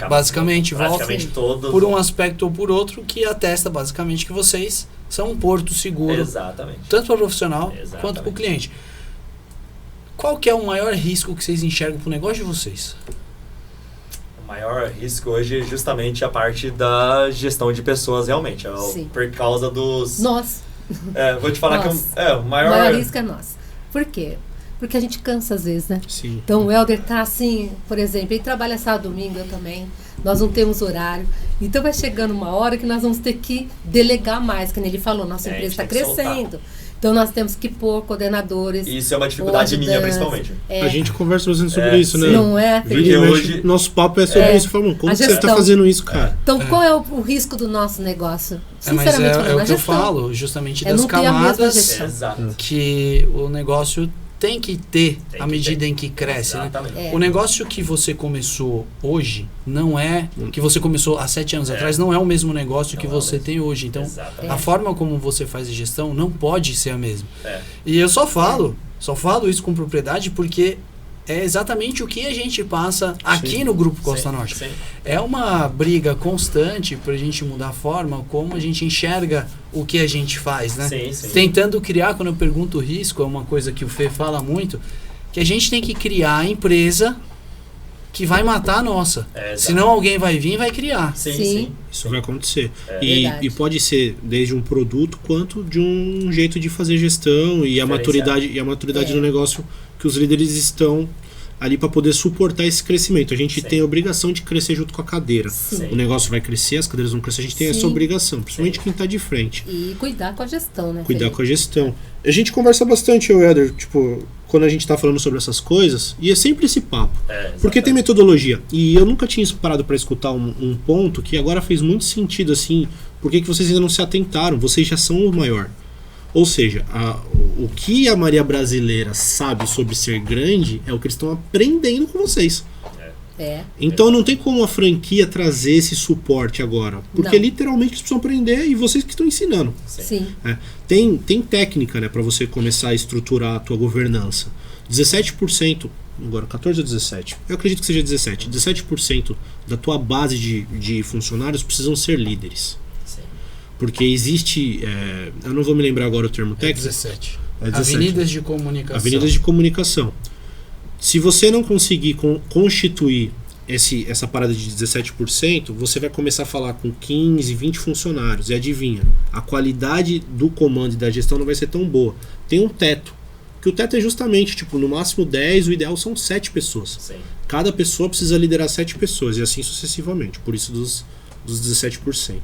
Basicamente volta todos, por um aspecto ou por outro, que atesta basicamente que vocês são um porto seguro. Exatamente. Tanto para o profissional quanto para o cliente. Qual que é o maior risco que vocês enxergam para o negócio de vocês? O maior risco hoje é justamente a parte da gestão de pessoas, realmente. Por causa dos... Nós. Vou te falar que o maior risco é nós. Por quê? Porque a gente cansa às vezes, né? Sim. Então o Helder tá assim, por exemplo, ele trabalha sábado, domingo, eu também. Nós não temos horário. Então vai chegando uma hora que nós vamos ter que delegar mais, como ele falou, nossa empresa está crescendo. Então nós temos que pôr coordenadores. Isso é uma dificuldade minha, principalmente. A gente conversa bastante sobre isso, né? Não é? Porque hoje nosso papo é sobre isso. Falando, como você está fazendo isso, cara? Então qual é o risco do nosso negócio? Sinceramente falando, é o que eu falo, justamente das camadas que o negócio tem que ter à medida em que cresce, né? O negócio que você começou hoje não é que você começou há 7 anos atrás, não é o mesmo negócio que você tem hoje. Então, a forma como você faz a gestão não pode ser a mesma. E eu só falo isso com propriedade porque é exatamente o que a gente passa aqui no Grupo Costa Norte. É uma briga constante para a gente mudar a forma como a gente enxerga o que a gente faz, né? Tentando criar, quando eu pergunto o risco, é uma coisa que o Fê fala muito, que a gente tem que criar a empresa que vai matar a nossa. Senão alguém vai vir e vai criar. Isso vai acontecer. E pode ser desde um produto quanto de um jeito de fazer gestão e a maturidade do negócio que os líderes estão ali para poder suportar esse crescimento. A gente tem a obrigação de crescer junto com a cadeira. O negócio vai crescer, as cadeiras vão crescer, a gente tem essa obrigação, principalmente quem está de frente. E cuidar com a gestão, né? Cuidar com a gestão. A gente conversa bastante, eu e o Helder, quando a gente está falando sobre essas coisas, e é sempre esse papo. Porque tem metodologia. E eu nunca tinha parado para escutar um ponto que agora fez muito sentido, assim, por que vocês ainda não se atentaram? Vocês já são o maior. Ou seja, o que a Maria Brasileira sabe sobre ser grande é o que eles estão aprendendo com vocês. Então não tem como a franquia trazer esse suporte agora. Porque literalmente eles precisam aprender e vocês que estão ensinando. Sim. Tem técnica, né, para você começar a estruturar a tua governança. 17%, agora 14 ou 17, eu acredito que seja 17% da tua base de funcionários precisam ser líderes. Sim. Porque existe, eu não vou me lembrar agora o termo técnico. 17. É 17. Avenidas de comunicação. Avenidas de comunicação. Se você não conseguir constituir essa parada de 17%, você vai começar a falar com 15, 20 funcionários. E adivinha, a qualidade do comando e da gestão não vai ser tão boa. Tem um teto. Que o teto é justamente, tipo, no máximo 10, o ideal são 7 pessoas. Sim. Cada pessoa precisa liderar 7 pessoas, e assim sucessivamente. Por isso dos 17%.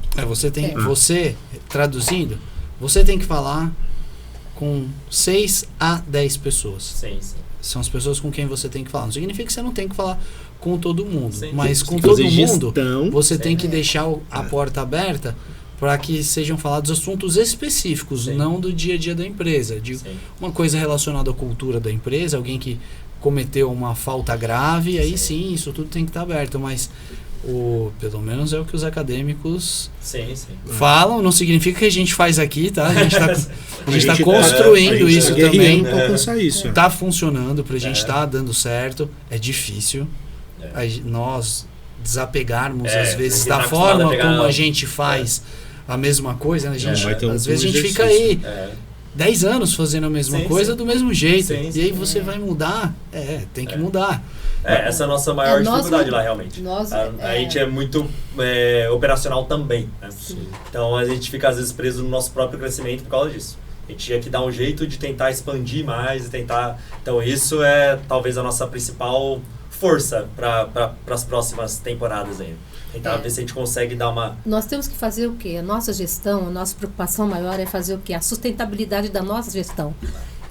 Você, traduzindo, você tem que falar com 6 a 10 pessoas. Sim. São as pessoas com quem você tem que falar. Não significa que você não tem que falar com todo mundo. Sim. Mas com todo mundo, você Sim. tem que deixar a porta aberta para que sejam falados assuntos específicos, Sim. não do dia a dia da empresa. De uma coisa relacionada à cultura da empresa, alguém que cometeu uma falta grave, aí sim, isso tudo tem que estar aberto. Mas pelo menos é o que os acadêmicos falam, não significa que a gente faz aqui, tá? A gente está construindo isso também. Está funcionando, pra gente estar dando certo. É difícil. Nós desapegarmos, às vezes, da forma como a gente faz a mesma coisa, né? Às vezes a gente fica aí 10 anos fazendo a mesma coisa do mesmo jeito. E aí você vai mudar? Tem que mudar. Essa é a nossa maior dificuldade lá, realmente. A gente é muito operacional também, né? Então a gente fica às vezes preso no nosso próprio crescimento por causa disso. A gente tinha que dar um jeito de tentar expandir mais, Então isso é talvez a nossa principal força para as próximas temporadas ainda. Tentar ver se a gente consegue dar uma... Nós temos que fazer o quê? A nossa gestão, a nossa preocupação maior é fazer o quê? A sustentabilidade da nossa gestão.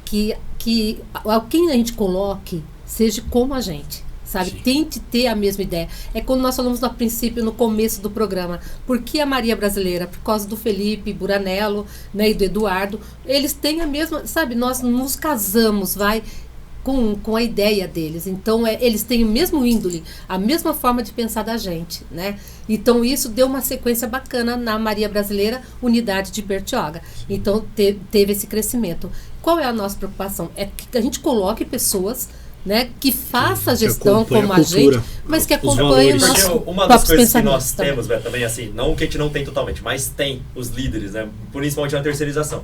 Que quem a gente coloque seja como a gente, sabe? Sim. Tente ter a mesma ideia. É quando nós falamos no princípio, no começo do programa, por que a Maria Brasileira? Por causa do Felipe Buranello, né, e do Eduardo. Eles têm a mesma, sabe? Nós nos casamos, com a ideia deles. Então, eles têm o mesmo índole, a mesma forma de pensar da gente, né? Então, isso deu uma sequência bacana na Maria Brasileira, unidade de Bertioga. Então, teve esse crescimento. Qual é a nossa preocupação? É que a gente coloque pessoas, né, que faça a gestão como a gente, mas que acompanhe o nosso Porque uma das coisas que nós temos, também, assim, não que a gente não tem totalmente, mas tem os líderes, né? Principalmente na terceirização.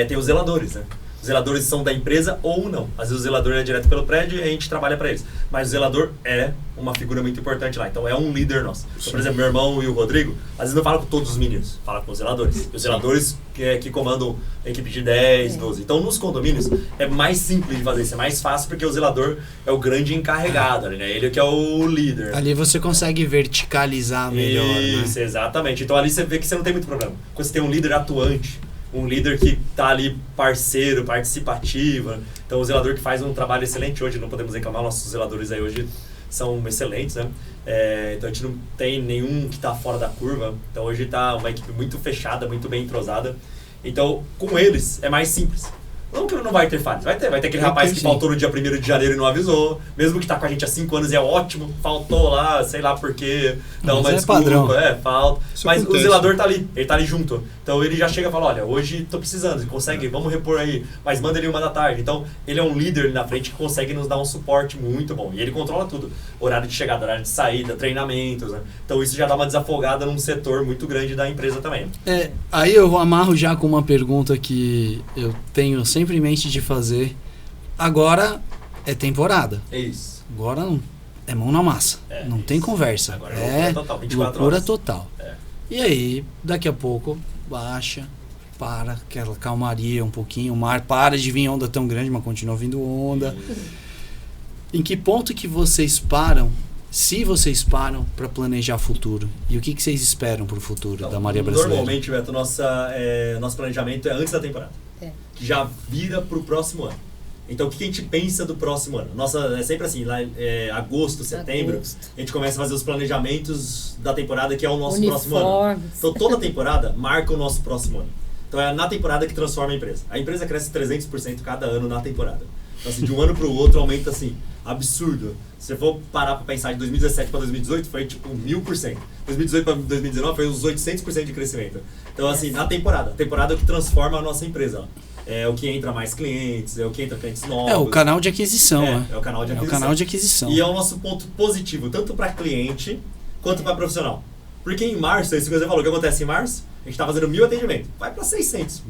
Tem os zeladores, né? Os zeladores são da empresa ou não. Às vezes o zelador é direto pelo prédio e a gente trabalha para eles. Mas o zelador é uma figura muito importante lá. Então é um líder nosso. Então, por exemplo, meu irmão e o Rodrigo, às vezes não falam com todos os meninos, falam com os zeladores. E os zeladores que comandam a equipe de 10, 12. Então nos condomínios é mais simples de fazer isso, é mais fácil porque o zelador é o grande encarregado ali, né? Ele que é o líder. Ali você consegue verticalizar melhor, isso, né? Exatamente. Então ali você vê que você não tem muito problema. Quando você tem um líder atuante, um líder que está ali parceiro, participativo. Então o zelador que faz um trabalho excelente hoje, não podemos reclamar, nossos zeladores aí hoje são excelentes, né? Então a gente não tem nenhum que está fora da curva. Então hoje está uma equipe muito fechada, muito bem entrosada. Então com eles é mais simples. Não que não vai ter falhas, vai ter aquele rapaz que faltou no dia 1º de janeiro e não avisou, mesmo que tá com a gente há 5 anos e é ótimo, faltou lá, sei lá por quê, não, mas desculpa, padrão. Falta. Isso mas acontece. O zelador tá ali, ele tá ali junto. Então ele já chega e fala, olha, hoje tô precisando, consegue, vamos repor aí, mas manda ele 1 da tarde. Então ele é um líder ali na frente que consegue nos dar um suporte muito bom. E ele controla tudo, horário de chegada, horário de saída, treinamentos, né? Então isso já dá uma desafogada num setor muito grande da empresa também. Aí eu amarro já com uma pergunta que eu tenho sempre em mente de fazer. Agora é temporada. É isso. Agora não, é mão na massa. Não tem conversa. Agora é loucura total, 24 loucura horas. Total. E aí, daqui a pouco, baixa, para, aquela calmaria um pouquinho, o mar para de vir onda tão grande, mas continua vindo onda. Em que ponto que vocês param, se vocês param, para planejar futuro? E o que vocês esperam para o futuro da Maria Brasileira? Normalmente, Beto, nosso planejamento é antes da temporada. Que já vira para o próximo ano. Então, o que a gente pensa do próximo ano? É sempre assim, lá agosto, setembro, a gente começa a fazer os planejamentos da temporada, que é o nosso próximo ano. Então, toda temporada marca o nosso próximo ano. Então, é na temporada que transforma a empresa. A empresa cresce 300% cada ano na temporada. Então, assim, de um ano para o outro, aumenta assim, absurdo. Se você for parar pra pensar de 2017 para 2018, foi tipo 1000%. 2018 para 2019 foi uns 800% de crescimento. Então, assim, na temporada. A temporada é o que transforma a nossa empresa. É o que entra mais clientes, é o que entra clientes novos. É o canal de aquisição, né? É o canal de aquisição. É o canal de aquisição. E é o nosso ponto positivo, tanto para cliente quanto para profissional. Porque em março, isso que você falou, o que acontece em março? A gente tá fazendo 1000 atendimentos, vai para 600.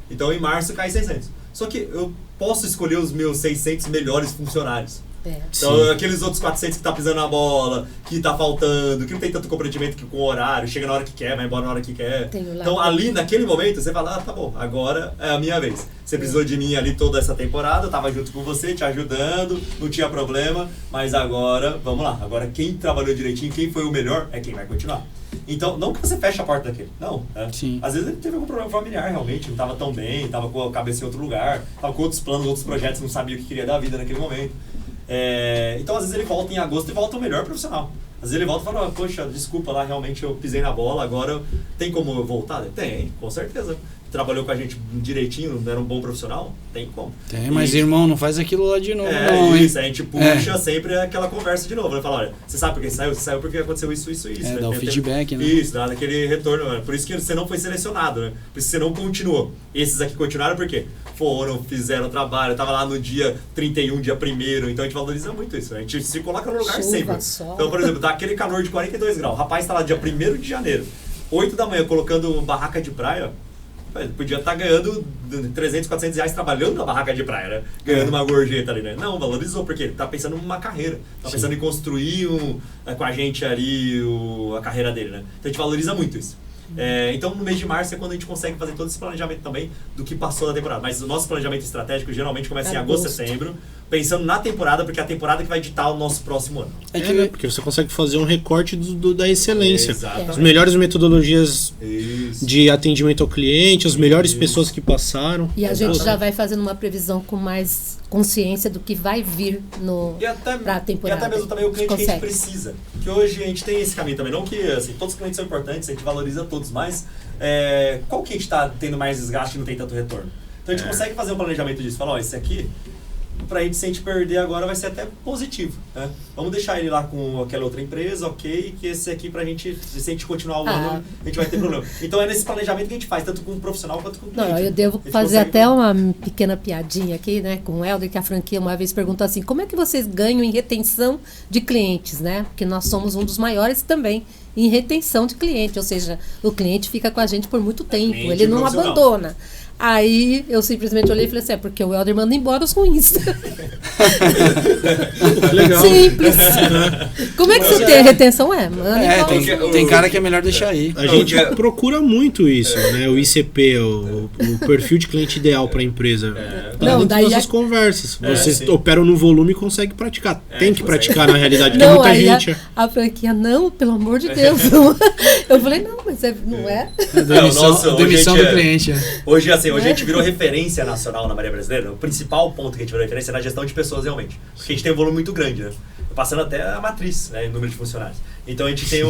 Então, em março, cai 600. Só que eu posso escolher os meus 600 melhores funcionários. Então, sim, aqueles outros 400 que tá pisando na bola, que tá faltando, que não tem tanto comprometimento com o horário, chega na hora que quer, vai embora na hora que quer. Então, ali, naquele momento, você fala, tá bom, agora é a minha vez. Você precisou de mim ali toda essa temporada, eu tava junto com você, te ajudando, não tinha problema, mas agora, vamos lá. Agora, quem trabalhou direitinho, quem foi o melhor, é quem vai continuar. Então, não que você feche a porta daquele, não. Sim. Às vezes ele teve algum problema familiar, realmente, não estava tão bem, estava com a cabeça em outro lugar, estava com outros planos, outros projetos, não sabia o que queria da vida naquele momento. Então, às vezes ele volta em agosto e volta o melhor profissional. Às vezes ele volta e fala, poxa, desculpa lá, realmente eu pisei na bola, agora tem como eu voltar? Tem, com certeza. Trabalhou com a gente direitinho, era um bom profissional? Tem como. Tem, mas irmão, não faz aquilo lá de novo. Isso, a gente puxa sempre aquela conversa de novo. Fala, olha, você sabe por que saiu? Você saiu porque aconteceu isso. Dá o feedback, né? Isso, dá aquele retorno. Por isso que você não foi selecionado, né? Por isso que você não continuou. Esses aqui continuaram por quê? Foram, fizeram o trabalho, tava lá no dia 31, dia 1º, então a gente valoriza muito isso. A gente se coloca no lugar sempre. Então, por exemplo, tá aquele calor de 42 graus. O rapaz tá lá dia 1º de janeiro, 8 da manhã, colocando barraca de praia. Ele podia estar ganhando 300, 400 reais trabalhando na barraca de praia, né? Ganhando uma gorjeta ali, né? Não, valorizou, porque ele tá pensando numa carreira. Tá pensando em construir com a gente ali a carreira dele, né? Então a gente valoriza muito isso. Então no mês de março é quando a gente consegue fazer todo esse planejamento também do que passou da temporada. Mas o nosso planejamento estratégico geralmente começa em agosto, setembro, pensando na temporada, porque é a temporada que vai ditar o nosso próximo ano. Porque você consegue fazer um recorte da excelência. Exatamente. As melhores metodologias de atendimento ao cliente, as melhores pessoas que passaram. E a gente já vai fazendo uma previsão com mais consciência do que vai vir pra temporada. E até mesmo também o cliente que a gente precisa. Que hoje a gente tem esse caminho também. Não que assim, todos os clientes são importantes, a gente valoriza todos, mas qual que a gente está tendo mais desgaste e não tem tanto retorno? Então a gente consegue fazer um planejamento disso. Falar, esse aqui, pra gente, se a gente perder agora, vai ser até positivo, né? Vamos deixar ele lá com aquela outra empresa, ok, que esse aqui pra gente, se a gente continuar o ano, a gente vai ter problema. Então é nesse planejamento que a gente faz, tanto com o profissional quanto com o cliente. Não, eu devo fazer até uma pequena piadinha aqui, né, com o Helder, que a franquia uma vez perguntou assim, como é que vocês ganham em retenção de clientes, né? Porque nós somos um dos maiores também em retenção de cliente, ou seja, o cliente fica com a gente por muito tempo, ele não abandona. Aí eu simplesmente olhei e falei assim, porque o Helder manda embora os ruins. Legal. Simples. Como é que você tem retenção? Tem cara que é melhor deixar aí. A gente procura muito isso, né? O ICP, o perfil de cliente ideal para a empresa. Dentro das nossas conversas. Vocês operam no volume e conseguem praticar. Tem que praticar na realidade, porque muita gente... A franquia, não, pelo amor de Deus. Eu falei, não, mas não é? Demissão do cliente. Hoje, assim, hoje a gente virou referência nacional na Maria Brasileira. O principal ponto que a gente virou referência é na gestão de pessoas, realmente. Porque a gente tem um volume muito grande, né? Passando até a matriz, né, em número de funcionários. Então a gente tem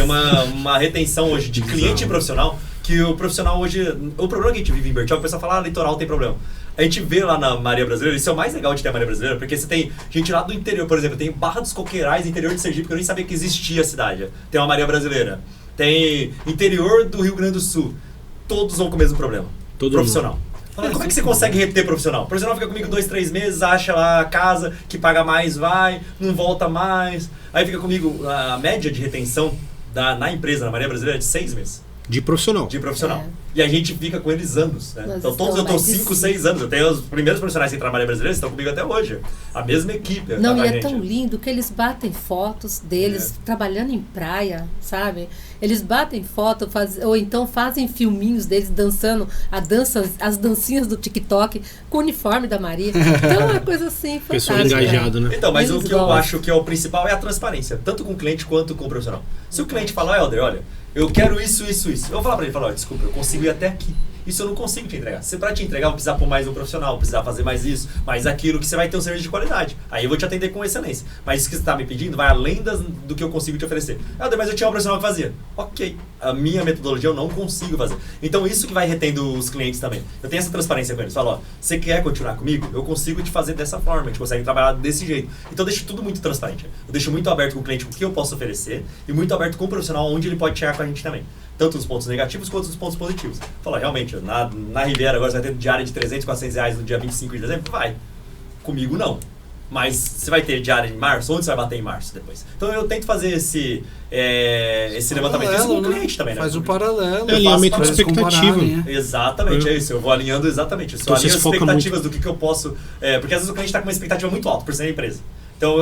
uma retenção hoje de cliente e profissional, que o profissional hoje... O problema que a gente vive em Bertioga, o pessoal fala, litoral tem problema. A gente vê lá na Maria Brasileira, isso é o mais legal de ter a Maria Brasileira, porque você tem gente lá do interior, por exemplo, tem Barra dos Coqueirais, interior de Sergipe, que eu nem sabia que existia a cidade. Tem uma Maria Brasileira. Tem interior do Rio Grande do Sul. Todos vão com o mesmo problema. Profissional. Como é que você consegue reter profissional? O profissional fica comigo 2, 3 meses, acha lá a casa que paga mais, vai, não volta mais. Aí fica comigo, a média de retenção na empresa, na Maria Brasileira, é de 6 meses. De profissional. E a gente fica com eles anos, né? Então todos eu estou 5, 6 anos. Eu tenho os primeiros profissionais que trabalham brasileiros estão comigo até hoje. A mesma equipe. Não, e é tão lindo que eles batem fotos deles trabalhando em praia, sabe? Eles batem foto, ou então fazem filminhos deles dançando as dancinhas do TikTok com o uniforme da Maria. Então é uma coisa assim fantástica. Pessoal engajado, né? Então, mas o que eu acho que é o principal é a transparência, tanto com o cliente quanto com o profissional. Se o cliente falar, Helder, olha, eu quero isso. Eu vou falar pra ele, desculpa, eu consigo ir até aqui. Isso eu não consigo te entregar. Se para te entregar, eu vou precisar pôr mais um profissional, vou precisar fazer mais isso, mais aquilo, que você vai ter um serviço de qualidade. Aí eu vou te atender com excelência. Mas isso que você está me pedindo vai além do que eu consigo te oferecer. Mas eu tinha um profissional que fazia. Ok, a minha metodologia eu não consigo fazer. Então isso que vai retendo os clientes também. Eu tenho essa transparência com eles. Falo, ó, você quer continuar comigo? Eu consigo te fazer dessa forma, a gente consegue trabalhar desse jeito. Então eu deixo tudo muito transparente. Eu deixo muito aberto com o cliente o que eu posso oferecer e muito aberto com o profissional onde ele pode chegar com a gente também. Tanto nos pontos negativos quanto nos pontos positivos. Fala, realmente, na Riviera agora você vai ter diária de 300, 400 reais no dia 25 de dezembro? Vai. Comigo não. Mas você vai ter diária em março? Onde você vai bater em março depois? Então eu tento fazer esse levantamento disso com o cliente também, né? Faz o paralelo. Alinhamento de expectativa. Exatamente, é isso. Eu vou alinhando exatamente isso. Eu alinho as expectativas do que eu posso... porque às vezes o cliente está com uma expectativa muito alta por ser empresa. Então,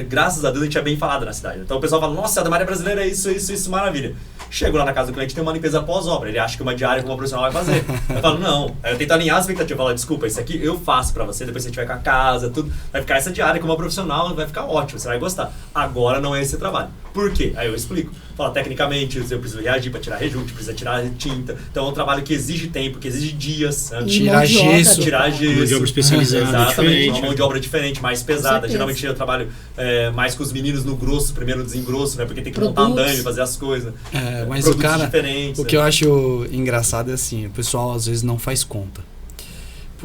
graças a Deus, a gente é bem falado na cidade. Então o pessoal fala, nossa, a da Maria Brasileira é isso, maravilha. Chego lá na casa do cliente, tem uma limpeza pós-obra. Ele acha que uma diária com uma profissional vai fazer. Eu falo, não. Aí eu tento alinhar as expectativas. Eu falo, desculpa, isso aqui eu faço pra você. Depois você tiver com a casa, tudo. Vai ficar essa diária com uma profissional, vai ficar ótimo, você vai gostar. Agora não é esse trabalho. Por quê? Aí eu explico. Fala, tecnicamente, eu preciso reagir pra tirar rejunte, precisa tirar tinta. Então é um trabalho que exige tempo, que exige dias. Tirar gesso. Mão de obra especializada. Exatamente. Uma mão de obra diferente, mais pesada. Geralmente eu trabalho mais com os meninos no grosso, primeiro no desengrosso, né? Porque tem que montar andaime, fazer as coisas. Mas o cara, o que eu acho engraçado é assim, o pessoal às vezes não faz conta.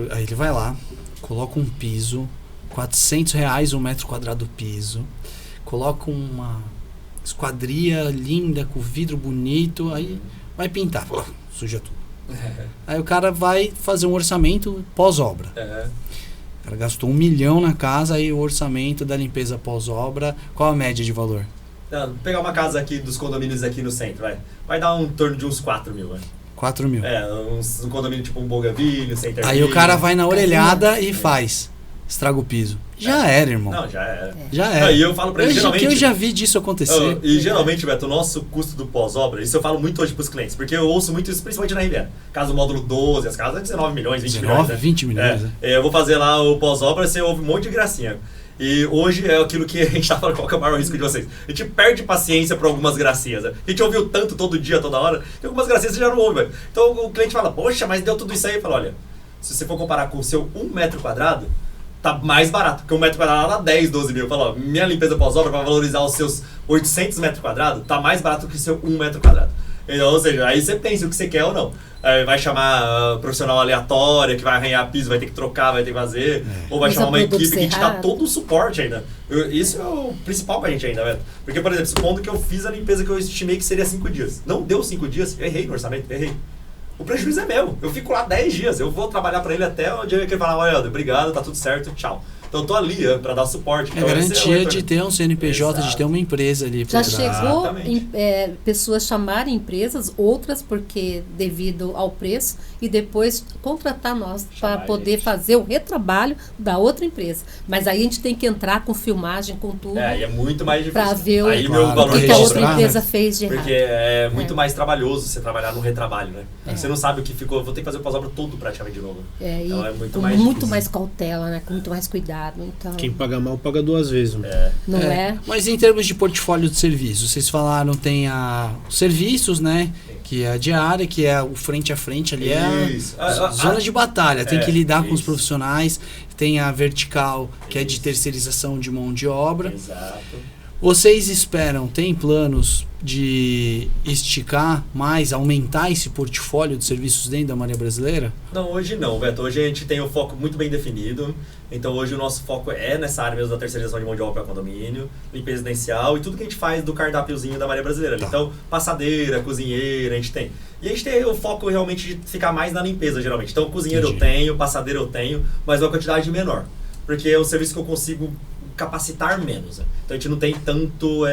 Aí ele vai lá, coloca um piso, R$400 um metro quadrado do piso, coloca uma esquadria linda, com vidro bonito, aí vai pintar, suja tudo. Aí o cara vai fazer um orçamento pós-obra. O cara gastou R$1 milhão na casa, aí o orçamento da limpeza pós-obra, qual a média de valor? Pegar uma casa aqui dos condomínios aqui no centro, vai dar em torno de uns 4 mil, 4 mil. Um condomínio tipo um Bougainville, Center. Aí o cara vai na orelhada e faz. Estraga o piso. Já era, irmão. Não, já era. Já era. E eu falo pra ele, geralmente... eu já vi disso acontecer. E geralmente, Beto, o nosso custo do pós-obra, isso eu falo muito hoje pros clientes, porque eu ouço muito isso, principalmente na Riviera. Casa do módulo 12, as casas 19 milhões, 20 milhões. 20 milhões, né? Eu vou fazer lá o pós-obra, você ouve um monte de gracinha. E hoje é aquilo que a gente tá falando, qual que é o maior risco de vocês. A gente perde paciência por algumas gracinhas. Né? A gente ouviu tanto todo dia, toda hora, que algumas gracinhas você já não ouve. Velho. Então o cliente fala, poxa, mas deu tudo isso aí. Eu falo, olha, se você for comparar com o seu 1 metro quadrado, tá mais barato, porque 1 metro quadrado dá 10, 12 mil. Eu falo, ó, minha limpeza pós-obra para valorizar os seus 800 metros quadrados, tá mais barato que o seu 1 metro quadrado. Então, ou seja, aí você pensa o que você quer ou não. Vai chamar profissional aleatória, que vai arranhar piso, vai ter que trocar, vai ter que fazer. Ou vai chamar uma equipe que te dá todo o suporte ainda. Isso é o principal pra gente ainda, velho. Porque, por exemplo, supondo que eu fiz a limpeza que eu estimei que seria 5 dias. Não deu 5 dias, eu errei no orçamento, errei. O prejuízo é meu. Eu fico lá 10 dias. Eu vou trabalhar pra ele até o dia que ele falar, olha, obrigado, tá tudo certo, tchau. Então eu tô ali para dar suporte. Então, garantia de ter um CNPJ, de ter uma empresa ali. Já chegou pessoas chamarem empresas, outras porque devido ao preço, e depois contratar nós para poder fazer o retrabalho da outra empresa. Mas aí a gente tem que entrar com filmagem, com tudo. E é muito mais difícil. Para ver aí meu valor que a outra empresa fez de errado. Porque é muito mais trabalhoso você trabalhar no retrabalho, né? Você não sabe o que ficou. Vou ter que fazer o pós-obra todo praticamente de novo. Então é muito mais difícil. Muito mais cautela, né? Com muito mais cuidado. Então, quem paga mal, paga 2 vezes. Não é? Mas em termos de portfólio de serviços, vocês falaram, tem os serviços, né? Que é a diária, que é o frente a frente ali, zona de batalha. Tem que lidar com os profissionais. Tem a vertical, que é de terceirização de mão de obra. Exato. Vocês esperam, tem planos de esticar mais, aumentar esse portfólio de serviços dentro da Maria Brasileira? Não, hoje não, Beto. Hoje a gente tem um foco muito bem definido. Então hoje o nosso foco é nessa área mesmo da terceirização de mão de obra para condomínio, limpeza residencial e tudo que a gente faz do cardápiozinho da Maria Brasileira. Tá. Então, passadeira, cozinheira, a gente tem. E a gente tem o foco realmente de ficar mais na limpeza, geralmente. Então, cozinheiro eu tenho, passadeira eu tenho, mas uma quantidade menor. Porque é um serviço que eu consigo capacitar menos. Né? Então a gente não tem tanto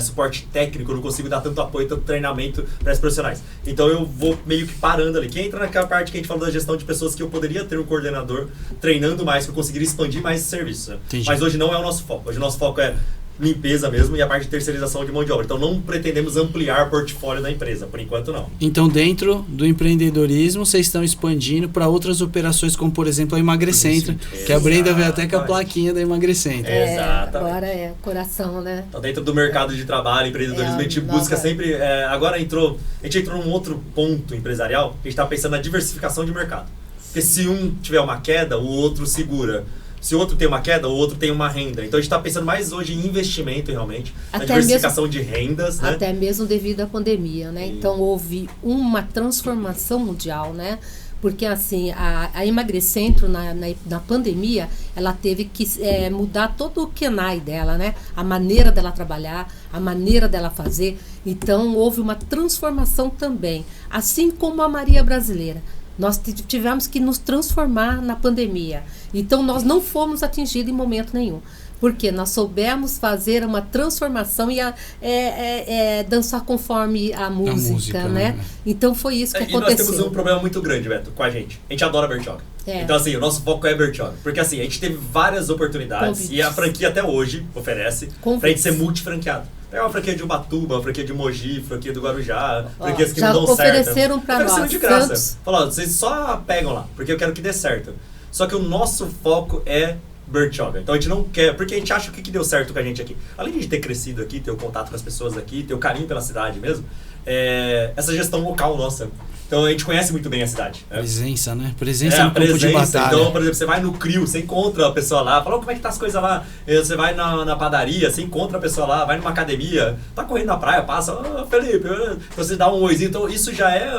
suporte técnico, eu não consigo dar tanto apoio, tanto treinamento para os profissionais. Então eu vou meio que parando ali. Que entra naquela parte que a gente falou da gestão de pessoas que eu poderia ter um coordenador treinando mais, que eu conseguiria expandir mais esse serviço. Né? Mas hoje não é o nosso foco. Hoje o nosso foco é limpeza mesmo e a parte de terceirização de mão de obra. Então não pretendemos ampliar o portfólio da empresa, por enquanto não. Então dentro do empreendedorismo vocês estão expandindo para outras operações, como por exemplo a Emagrecentro, que a Brenda veio até com a plaquinha da Emagrecentro. Exatamente. Agora é coração, né? Então dentro do mercado de trabalho, empreendedorismo, a gente busca sempre... agora a gente entrou num outro ponto empresarial, a gente está pensando na diversificação de mercado. Porque se um tiver uma queda, o outro segura. Se o outro tem uma queda, o outro tem uma renda. Então a gente está pensando mais hoje em investimento realmente, na diversificação de rendas. Né? Até mesmo devido à pandemia, né? Então houve uma transformação mundial, né? Porque assim, a Emagrecentro na pandemia, ela teve que mudar todo o KENAI dela, né? A maneira dela trabalhar, a maneira dela fazer. Então houve uma transformação também. Assim como a Maria Brasileira. Nós tivemos que nos transformar na pandemia. Então, nós não fomos atingidos em momento nenhum. Porque nós soubemos fazer uma transformação e dançar conforme a música, né? Então, foi isso que aconteceu. E nós temos um problema muito grande, Beto, com a gente. A gente adora Bertioga. Então, assim, o nosso foco é Bertioga. Porque, assim, a gente teve várias oportunidades e a franquia até hoje oferece pra gente ser multifranqueado. Pegar uma franquia de Ubatuba, uma franquia de Mogi, franquia do Guarujá, franquias que não dão certo. Ofereceram pra nós. De graça. Falaram, vocês só pegam lá, porque eu quero que dê certo. Só que o nosso foco é Bertioga. Então a gente não quer, porque a gente acha que deu certo com a gente aqui. Além de a gente ter crescido aqui, ter o contato com as pessoas aqui, ter o carinho pela cidade mesmo, essa gestão local nossa. Então a gente conhece muito bem a cidade. Presença, né? Presença no campo de batalha. Então, por exemplo, você vai no CRIO, você encontra a pessoa lá, fala, como é que tá as coisas lá? Você vai na padaria, você encontra a pessoa lá, vai numa academia, tá correndo na praia, passa, Felipe, então você dá um oizinho. Então isso já é,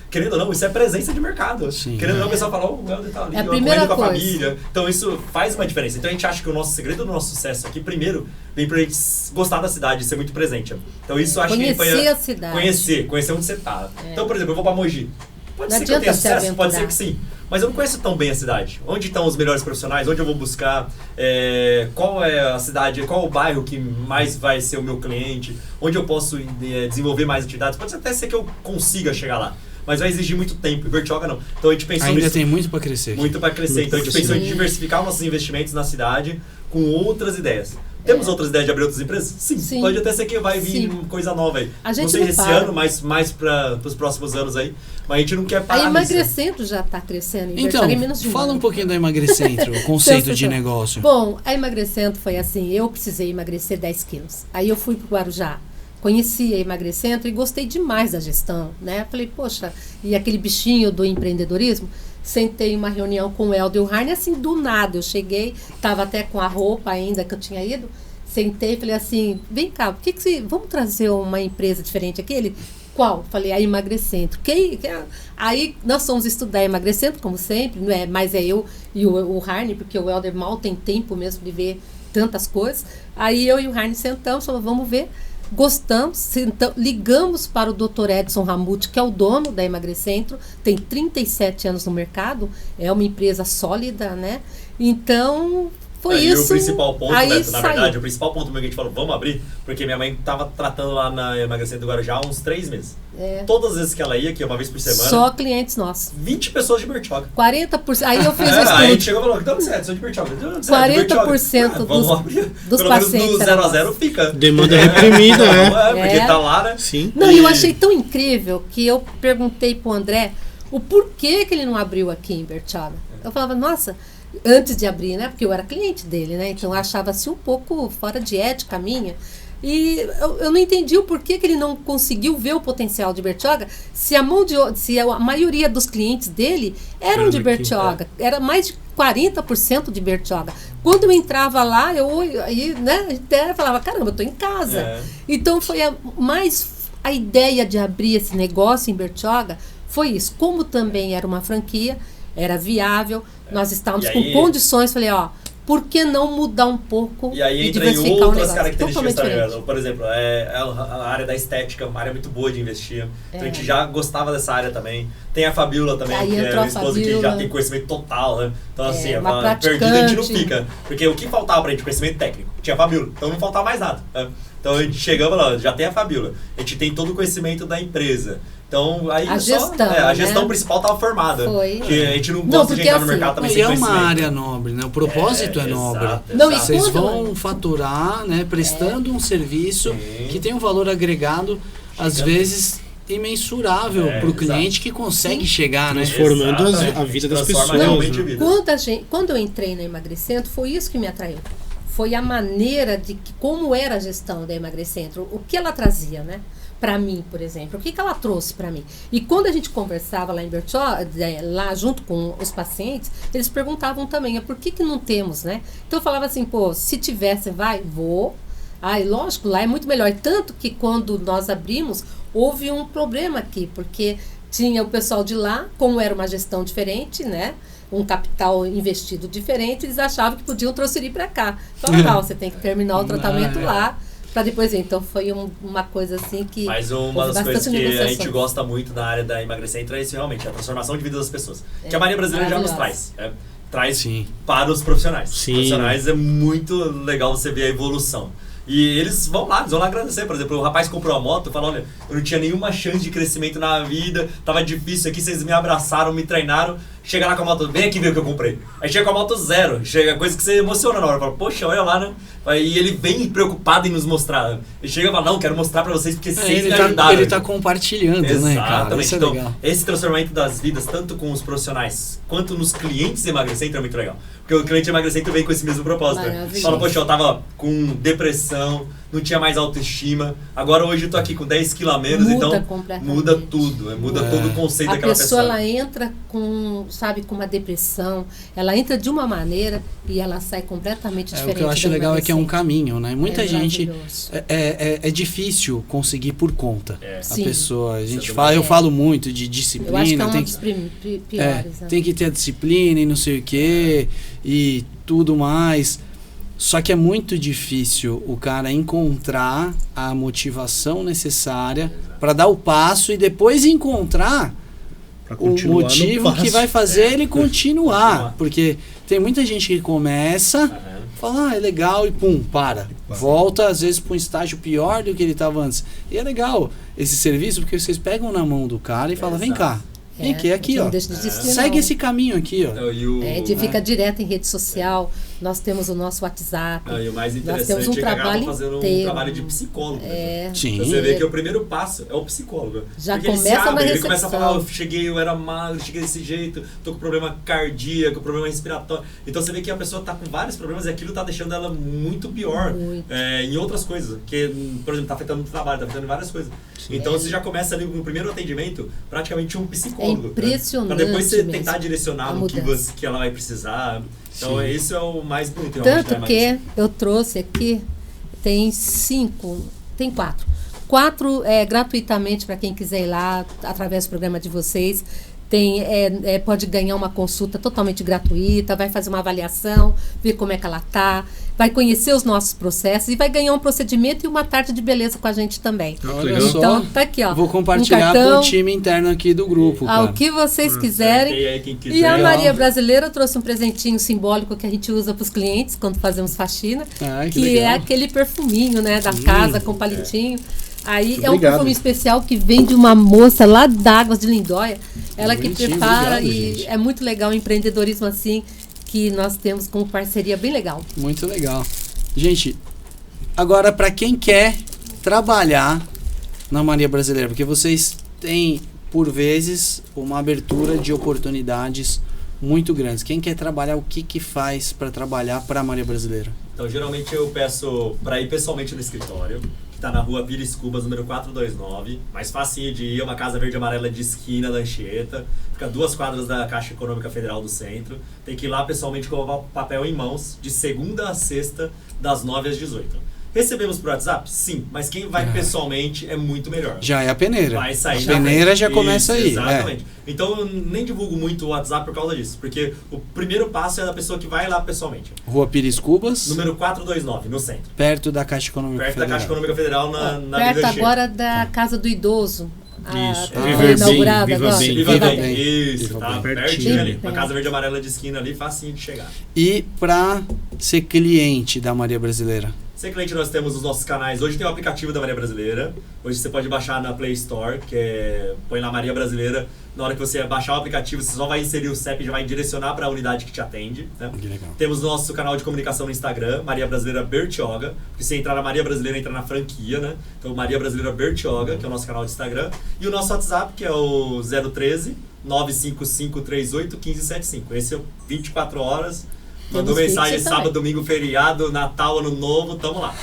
querendo ou não, isso é presença de mercado. Sim, querendo ou não, a pessoa fala, o Helder tá ali, correndo com a família. Então isso faz uma diferença. Então a gente acha que o nosso segredo do nosso sucesso aqui, primeiro, vem pra gente gostar da cidade, ser muito presente. Então isso acho que foi a cidade. Conhecer onde você tá. Então, por exemplo, eu vou pra Mogi. Pode ser que eu tenha sucesso, pode ser que sim. Mas eu não conheço tão bem a cidade. Onde estão os melhores profissionais? Onde eu vou buscar? Qual é a cidade? Qual o bairro que mais vai ser o meu cliente? Onde eu posso desenvolver mais atividades? Pode até ser que eu consiga chegar lá. Mas vai exigir muito tempo. E Bertioga não. Então a gente pensou Ainda tem muito para crescer. Muito para crescer. Então a gente pensou em diversificar nossos investimentos na cidade com outras ideias. Temos outras ideias de abrir outras empresas? Sim. Pode até ser que vai vir coisa nova aí. A gente não sei esse ano, mas mais para os próximos anos aí. Mas a gente não quer parar. A Emagrecentro já está crescendo. Então, fala um pouquinho da Emagrecentro, o conceito de negócio. Bom, a Emagrecentro foi assim, eu precisei emagrecer 10 quilos. Aí eu fui para o Guarujá, conheci a Emagrecentro e gostei demais da gestão, né? Falei, poxa, e aquele bichinho do empreendedorismo? Sentei em uma reunião com o Helder e o Harney, assim, do nada. Eu cheguei, estava até com a roupa ainda que eu tinha ido. Sentei e falei assim, vem cá, vamos trazer uma empresa diferente aqui? Ele, qual? Falei, a Emagrecentro. Aí nós fomos estudar Emagrecentro, como sempre, não é? Mas é eu e o Harney, porque o Helder mal tem tempo mesmo de ver tantas coisas. Aí eu e o Harney sentamos, falamos, vamos ver. Gostamos, ligamos para o Dr. Edson Ramuti, que é o dono da Emagrecentro, tem 37 anos no mercado, é uma empresa sólida, né? Então, foi isso. E o principal ponto, Beto, na verdade, o principal ponto que a gente falou, vamos abrir, porque minha mãe estava tratando lá na Emagrecentro do Guarujá há uns 3 meses. Todas as vezes que ela ia, que é uma vez por semana. Só clientes nossos. 20 pessoas de Bertioga. 40%. Aí eu fiz o estudo. Aí a gente chegou e falou, então você é de Bertioga. 40% dos pacientes. Do 0 a 0 fica. Demanda reprimida, né? Porque tá lá, né? Sim. Não, eu achei tão incrível que eu perguntei pro André o porquê que ele não abriu aqui em Bertioga. Eu falava, nossa, antes de abrir, né? Porque eu era cliente dele, né? Então eu achava assim um pouco fora de ética minha. E eu não entendi o porquê que ele não conseguiu ver o potencial de Bertioga, se a maioria dos clientes dele eram de Bertioga, era mais de 40% de Bertioga. Quando eu entrava lá, eu até falava, caramba, eu estou em casa. Então foi a ideia de abrir esse negócio em Bertioga foi isso. Como também era uma franquia, era viável, nós estávamos com condições, falei, por que não mudar um pouco e diversificar o negócio? Características também. Por exemplo, a área da estética, uma área muito boa de investir. Então a gente já gostava dessa área também. Tem a Fabiola também, que é a esposa que já tem conhecimento total, né? Então assim, perdida a gente não fica. Porque o que faltava pra gente? Conhecimento técnico. Tinha a Fabiola, então não faltava mais nada. Né? Então a gente chegava lá, já tem a Fabiola. A gente tem todo o conhecimento da empresa. Então, aí a gestão principal estava formada. Foi. Que a gente não gosta de entrar no mercado também sem conhecimento. É uma área nobre, né? O propósito é nobre. Não, vocês vão faturar, né? Prestando um serviço que tem um valor agregado, às vezes imensurável para o cliente que consegue chegar, né? Transformando a vida das pessoas. Quando eu entrei na Emagrecentro, foi isso que me atraiu. Foi a maneira de como era a gestão da Emagrecentro, o que ela trazia, né? Para mim, por exemplo, o que ela trouxe para mim. E quando a gente conversava lá em Bertioga, lá junto com os pacientes, eles perguntavam também, por que não temos, né? Então eu falava assim, se tivesse, vou. Lógico, lá é muito melhor. Tanto que quando nós abrimos, houve um problema aqui, porque tinha o pessoal de lá, como era uma gestão diferente, né? Um capital investido diferente, eles achavam que podiam transferir para cá. Falaram, você tem que terminar o tratamento lá, para depois. Então foi uma coisa assim que... Mas uma das coisas que a gente gosta muito na área da Emagrecentro é isso realmente, a transformação de vida das pessoas. Que a Maria Brasileira já nos traz. Traz para os profissionais. Os profissionais é muito legal você ver a evolução. E eles vão lá agradecer. Por exemplo, o rapaz comprou a moto e falou, olha, eu não tinha nenhuma chance de crescimento na vida, tava difícil aqui, vocês me abraçaram, me treinaram. Chega lá com a moto, vem aqui ver o que eu comprei. Aí chega com a moto zero, chega coisa que você emociona na hora. Fala, poxa, olha lá, né? E ele vem preocupado em nos mostrar. Ele chega e fala, não, quero mostrar pra vocês porque vocês me ajudaram. Ele tá compartilhando, né, cara? Isso é então, legal. Esse transformamento das vidas, tanto com os profissionais quanto nos clientes Emagrecentro é muito legal. Porque o cliente Emagrecentro vem com esse mesmo propósito. Fala, poxa, eu tava com depressão, não tinha mais autoestima. Agora hoje eu tô aqui com 10 quilos a menos, então muda tudo. Muda todo o conceito daquela pessoa. A pessoa, ela entra com uma depressão, ela entra de uma maneira e ela sai completamente diferente. O que eu acho legal é que é um caminho, né? Muita gente... É difícil conseguir por conta. A pessoa... A gente fala, eu falo muito de disciplina. Eu acho que é um dos piores. Tem que ter a disciplina e não sei o quê, e tudo mais. Só que é muito difícil o cara encontrar a motivação necessária para dar o passo e depois encontrar o motivo que vai fazer ele continuar. Porque tem muita gente que começa, fala, é legal, e pum, para. Volta, às vezes, para um estágio pior do que ele estava antes. E é legal esse serviço, porque vocês pegam na mão do cara e falam, vem cá. Vem aqui, ó. Segue esse caminho aqui, ó. A gente fica direto em rede social, nós temos o nosso WhatsApp. E o mais interessante nós temos um trabalho fazendo inteiro. um trabalho de psicólogo. Sim. Então você vê que o primeiro passo é o psicólogo. Já porque começa uma recepção. Ele começa a falar, eu era magro, cheguei desse jeito, tô com problema cardíaco, problema respiratório. Então você vê que a pessoa tá com vários problemas e aquilo tá deixando ela muito pior em outras coisas. Que, por exemplo, tá afetando o trabalho, tá afetando várias coisas. Então você já começa ali no primeiro atendimento, praticamente um psicólogo. É impressionante. Pra depois você tentar direcionar no que ela vai precisar. Então esse é o mais bonito. Tanto que eu trouxe aqui, tem 4. 4 gratuitamente para quem quiser ir lá, através do programa de vocês. Pode ganhar uma consulta totalmente gratuita, vai fazer uma avaliação, ver como é que ela está, vai conhecer os nossos processos e vai ganhar um procedimento e uma tarde de beleza com a gente também. Olha então, só. tá aqui, ó. Vou compartilhar com o time interno aqui do grupo. O que vocês quiserem. E a Maria Brasileira trouxe um presentinho simbólico que a gente usa para os clientes quando fazemos faxina, que é aquele perfuminho, né, da casa com palitinho. Aí é um perfume especial que vem de uma moça lá d'Águas de Lindóia. Ela que prepara e é muito legal o empreendedorismo assim que nós temos como parceria bem legal. Muito legal. Gente, agora para quem quer trabalhar na Maria Brasileira, porque vocês têm, por vezes, uma abertura de oportunidades muito grandes. Quem quer trabalhar, o que faz para trabalhar para a Maria Brasileira? Então, geralmente eu peço para ir pessoalmente no escritório, que está na rua Pires Cubas, número 429. Mais facinho de ir, é uma casa verde e amarela de esquina da Anchieta. Fica a 2 quadras da Caixa Econômica Federal do Centro. Tem que ir lá pessoalmente com o papel em mãos, de segunda a sexta, das 9 às 18. Recebemos por WhatsApp? Sim, mas quem vai pessoalmente é muito melhor. Já é a peneira. Vai sair a peneira já começa aí. Exatamente. Então eu nem divulgo muito o WhatsApp por causa disso, porque o primeiro passo é da pessoa que vai lá pessoalmente. Rua Pires Cubas. Número 429, no centro. Perto da Caixa Econômica Federal. Perto da Caixa Econômica Federal, na perto agora da Casa do Idoso. Isso. Foi inaugurada agora. Viva Bem. Isso, tá pertinho ali. Uma É. casa verde e amarela de esquina ali, facinho de chegar. E para ser cliente da Maria Brasileira? Sem cliente, nós temos os nossos canais. Hoje tem o aplicativo da Maria Brasileira. Hoje você pode baixar na Play Store, que é... põe lá Maria Brasileira. Na hora que você baixar o aplicativo, você só vai inserir o CEP e já vai direcionar para a unidade que te atende. Né? Que legal. Temos o nosso canal de comunicação no Instagram, Maria Brasileira Bertioga. Porque se entrar na Maria Brasileira, entra na franquia, né? Então, Maria Brasileira Bertioga, que é o nosso canal de Instagram. E o nosso WhatsApp, que é o 013 955 38 1575. Esse é 24 horas. Mandou mensagem sábado, domingo, feriado, Natal, Ano Novo, tamo lá.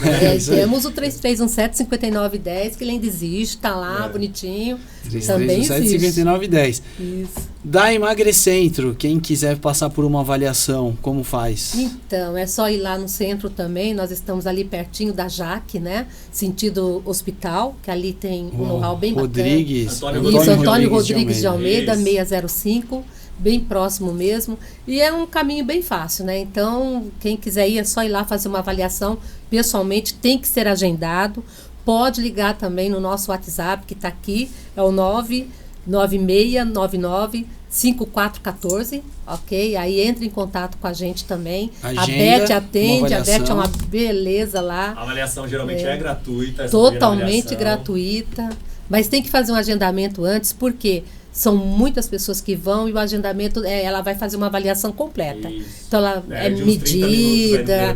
Temos o 3317-5910, que ele ainda existe, tá lá, bonitinho. 3317-5910. Isso. Da Emagrecentro, quem quiser passar por uma avaliação, como faz? Então, é só ir lá no centro também, nós estamos ali pertinho da Jaque, né? Sentido hospital, que ali tem um know-how bem Rodrigues, bacana. Isso, Antônio Rodrigues de Almeida, 605. Bem próximo mesmo, e é um caminho bem fácil, né? Então, quem quiser ir, é só ir lá fazer uma avaliação pessoalmente, tem que ser agendado. Pode ligar também no nosso WhatsApp, que está aqui, é o 996995414, ok? Aí entra em contato com a gente também. Agenda, a Beth atende, a Beth é uma beleza lá. A avaliação geralmente é gratuita. Totalmente gratuita, mas tem que fazer um agendamento antes, porque são muitas pessoas que vão e o agendamento, ela vai fazer uma avaliação completa. Isso. Então, ela é medida,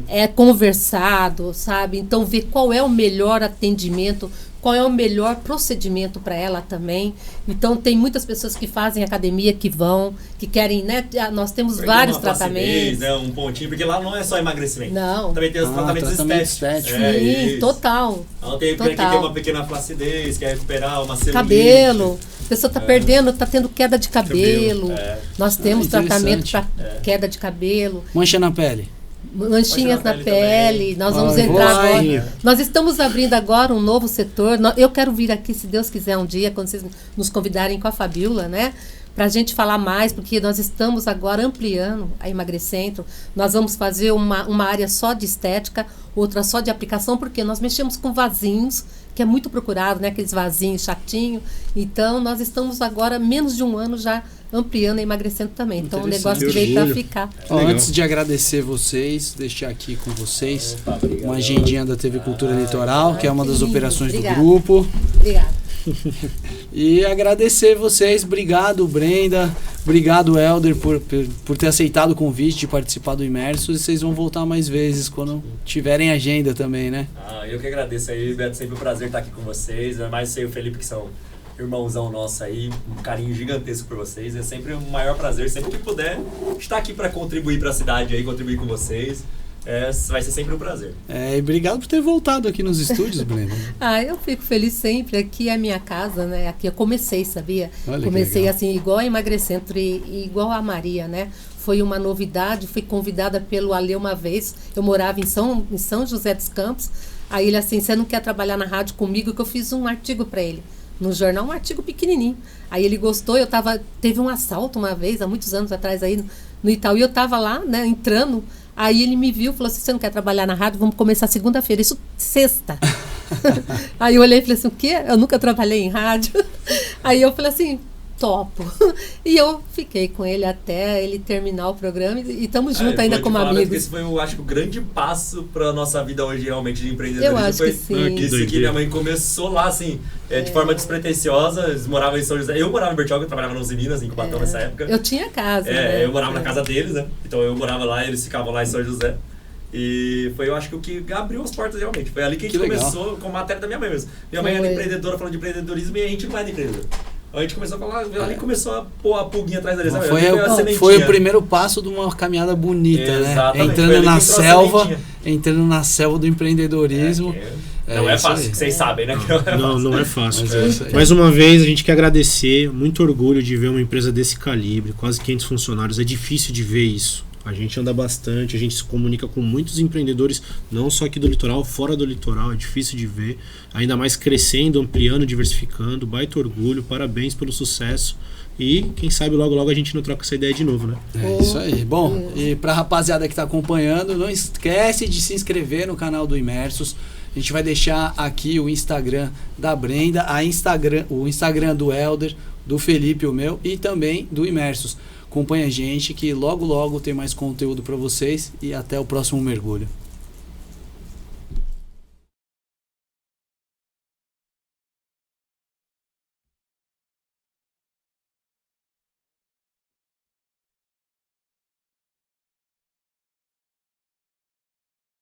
é conversado, sabe? Então, ver qual é o melhor atendimento, qual é o melhor procedimento para ela também. Então, tem muitas pessoas que fazem academia, que vão, que querem, né? Nós temos vários tratamentos. Né? Um pontinho, porque lá não é só emagrecimento. Não. Também tem os tratamentos estéticos. Sim, total. Então, tem que ter uma pequena flacidez, quer recuperar uma celulite. Cabelo. A pessoa está perdendo, está tendo queda de cabelo. Nós temos tratamento para queda de cabelo. Mancha na pele. Manchinhas na pele. Nós vamos entrar agora. Nós estamos abrindo agora um novo setor. Eu quero vir aqui, se Deus quiser, um dia, quando vocês nos convidarem com a Fabiola, né? Para a gente falar mais, porque nós estamos agora ampliando a Emagrecentro. Nós vamos fazer uma área só de estética, outra só de aplicação, porque nós mexemos com vasinhos, que é muito procurado, né? Aqueles vasinhos chatinhos. Então, nós estamos agora, menos de um ano, já ampliando e emagrecendo também. Então, um negócio que veio para ficar. Antes de agradecer vocês, deixar aqui com vocês uma agendinha da TV Cultura Litoral, que é uma das operações do grupo. Obrigada. E agradecer vocês, obrigado Brenda, obrigado Helder por ter aceitado o convite de participar do Imersos, e vocês vão voltar mais vezes quando tiverem agenda também, né? Eu que agradeço aí, Beto, sempre um prazer estar aqui com vocês, mais sei o Felipe, que são irmãozão nosso aí, um carinho gigantesco por vocês, é sempre um maior prazer, sempre que puder estar aqui para contribuir para a cidade aí, contribuir com vocês. Vai ser sempre um prazer. E obrigado por ter voltado aqui nos estúdios, Brenda. Eu fico feliz sempre. Aqui é a minha casa, né? Aqui eu comecei, sabia? Olha, comecei assim, igual a Emagrecentro e igual a Maria, né? Foi uma novidade, fui convidada pelo Alê uma vez. Eu morava em São José dos Campos. Aí ele assim, você não quer trabalhar na rádio comigo? Que eu fiz um artigo para ele. No jornal, um artigo pequenininho. Aí ele gostou, teve um assalto uma vez, há muitos anos atrás aí no Itaú, e eu tava lá, né, entrando. Aí ele me viu e falou assim, você não quer trabalhar na rádio? Vamos começar segunda-feira. Isso, sexta. Aí eu olhei e falei assim, o quê? Eu nunca trabalhei em rádio. Aí eu falei assim, topo. E eu fiquei com ele até ele terminar o programa e estamos juntos ainda como amigos. Esse foi, eu acho, o grande passo para a nossa vida hoje, realmente, de empreendedorismo. Eu acho foi que sim. Isso que minha mãe começou lá, assim, de forma despretensiosa. Eles moravam em São José. Eu morava em Bertioga, eu trabalhava nos Minas, em Cubatão nessa época. Eu tinha casa, né? Eu morava na casa deles, né? Então eu morava lá, eles ficavam lá em São José. E foi, eu acho que o que abriu as portas realmente. Foi ali que a gente começou com a matéria da minha mãe mesmo. Minha mãe era empreendedora, falando de empreendedorismo, e a gente não era empreendedor. A gente começou a falar, ali começou a pôr a pulguinha atrás da orelha. Foi o primeiro passo de uma caminhada bonita, né? Entrando na selva do empreendedorismo. Não é fácil, vocês sabem, né? Não é fácil. Mais uma vez, a gente quer agradecer, muito orgulho de ver uma empresa desse calibre, quase 500 funcionários, é difícil de ver isso. A gente anda bastante, a gente se comunica com muitos empreendedores, não só aqui do litoral, fora do litoral, é difícil de ver. Ainda mais crescendo, ampliando, diversificando, baita orgulho, parabéns pelo sucesso. E quem sabe logo logo a gente não troca essa ideia de novo, né? É isso aí. Bom, e pra rapaziada que tá acompanhando, não esquece de se inscrever no canal do Imersos. A gente vai deixar aqui o Instagram da Brenda, o Instagram do Helder, do Felipe, o meu, e também do Imersos. Acompanha a gente que logo logo tem mais conteúdo para vocês e até o próximo mergulho.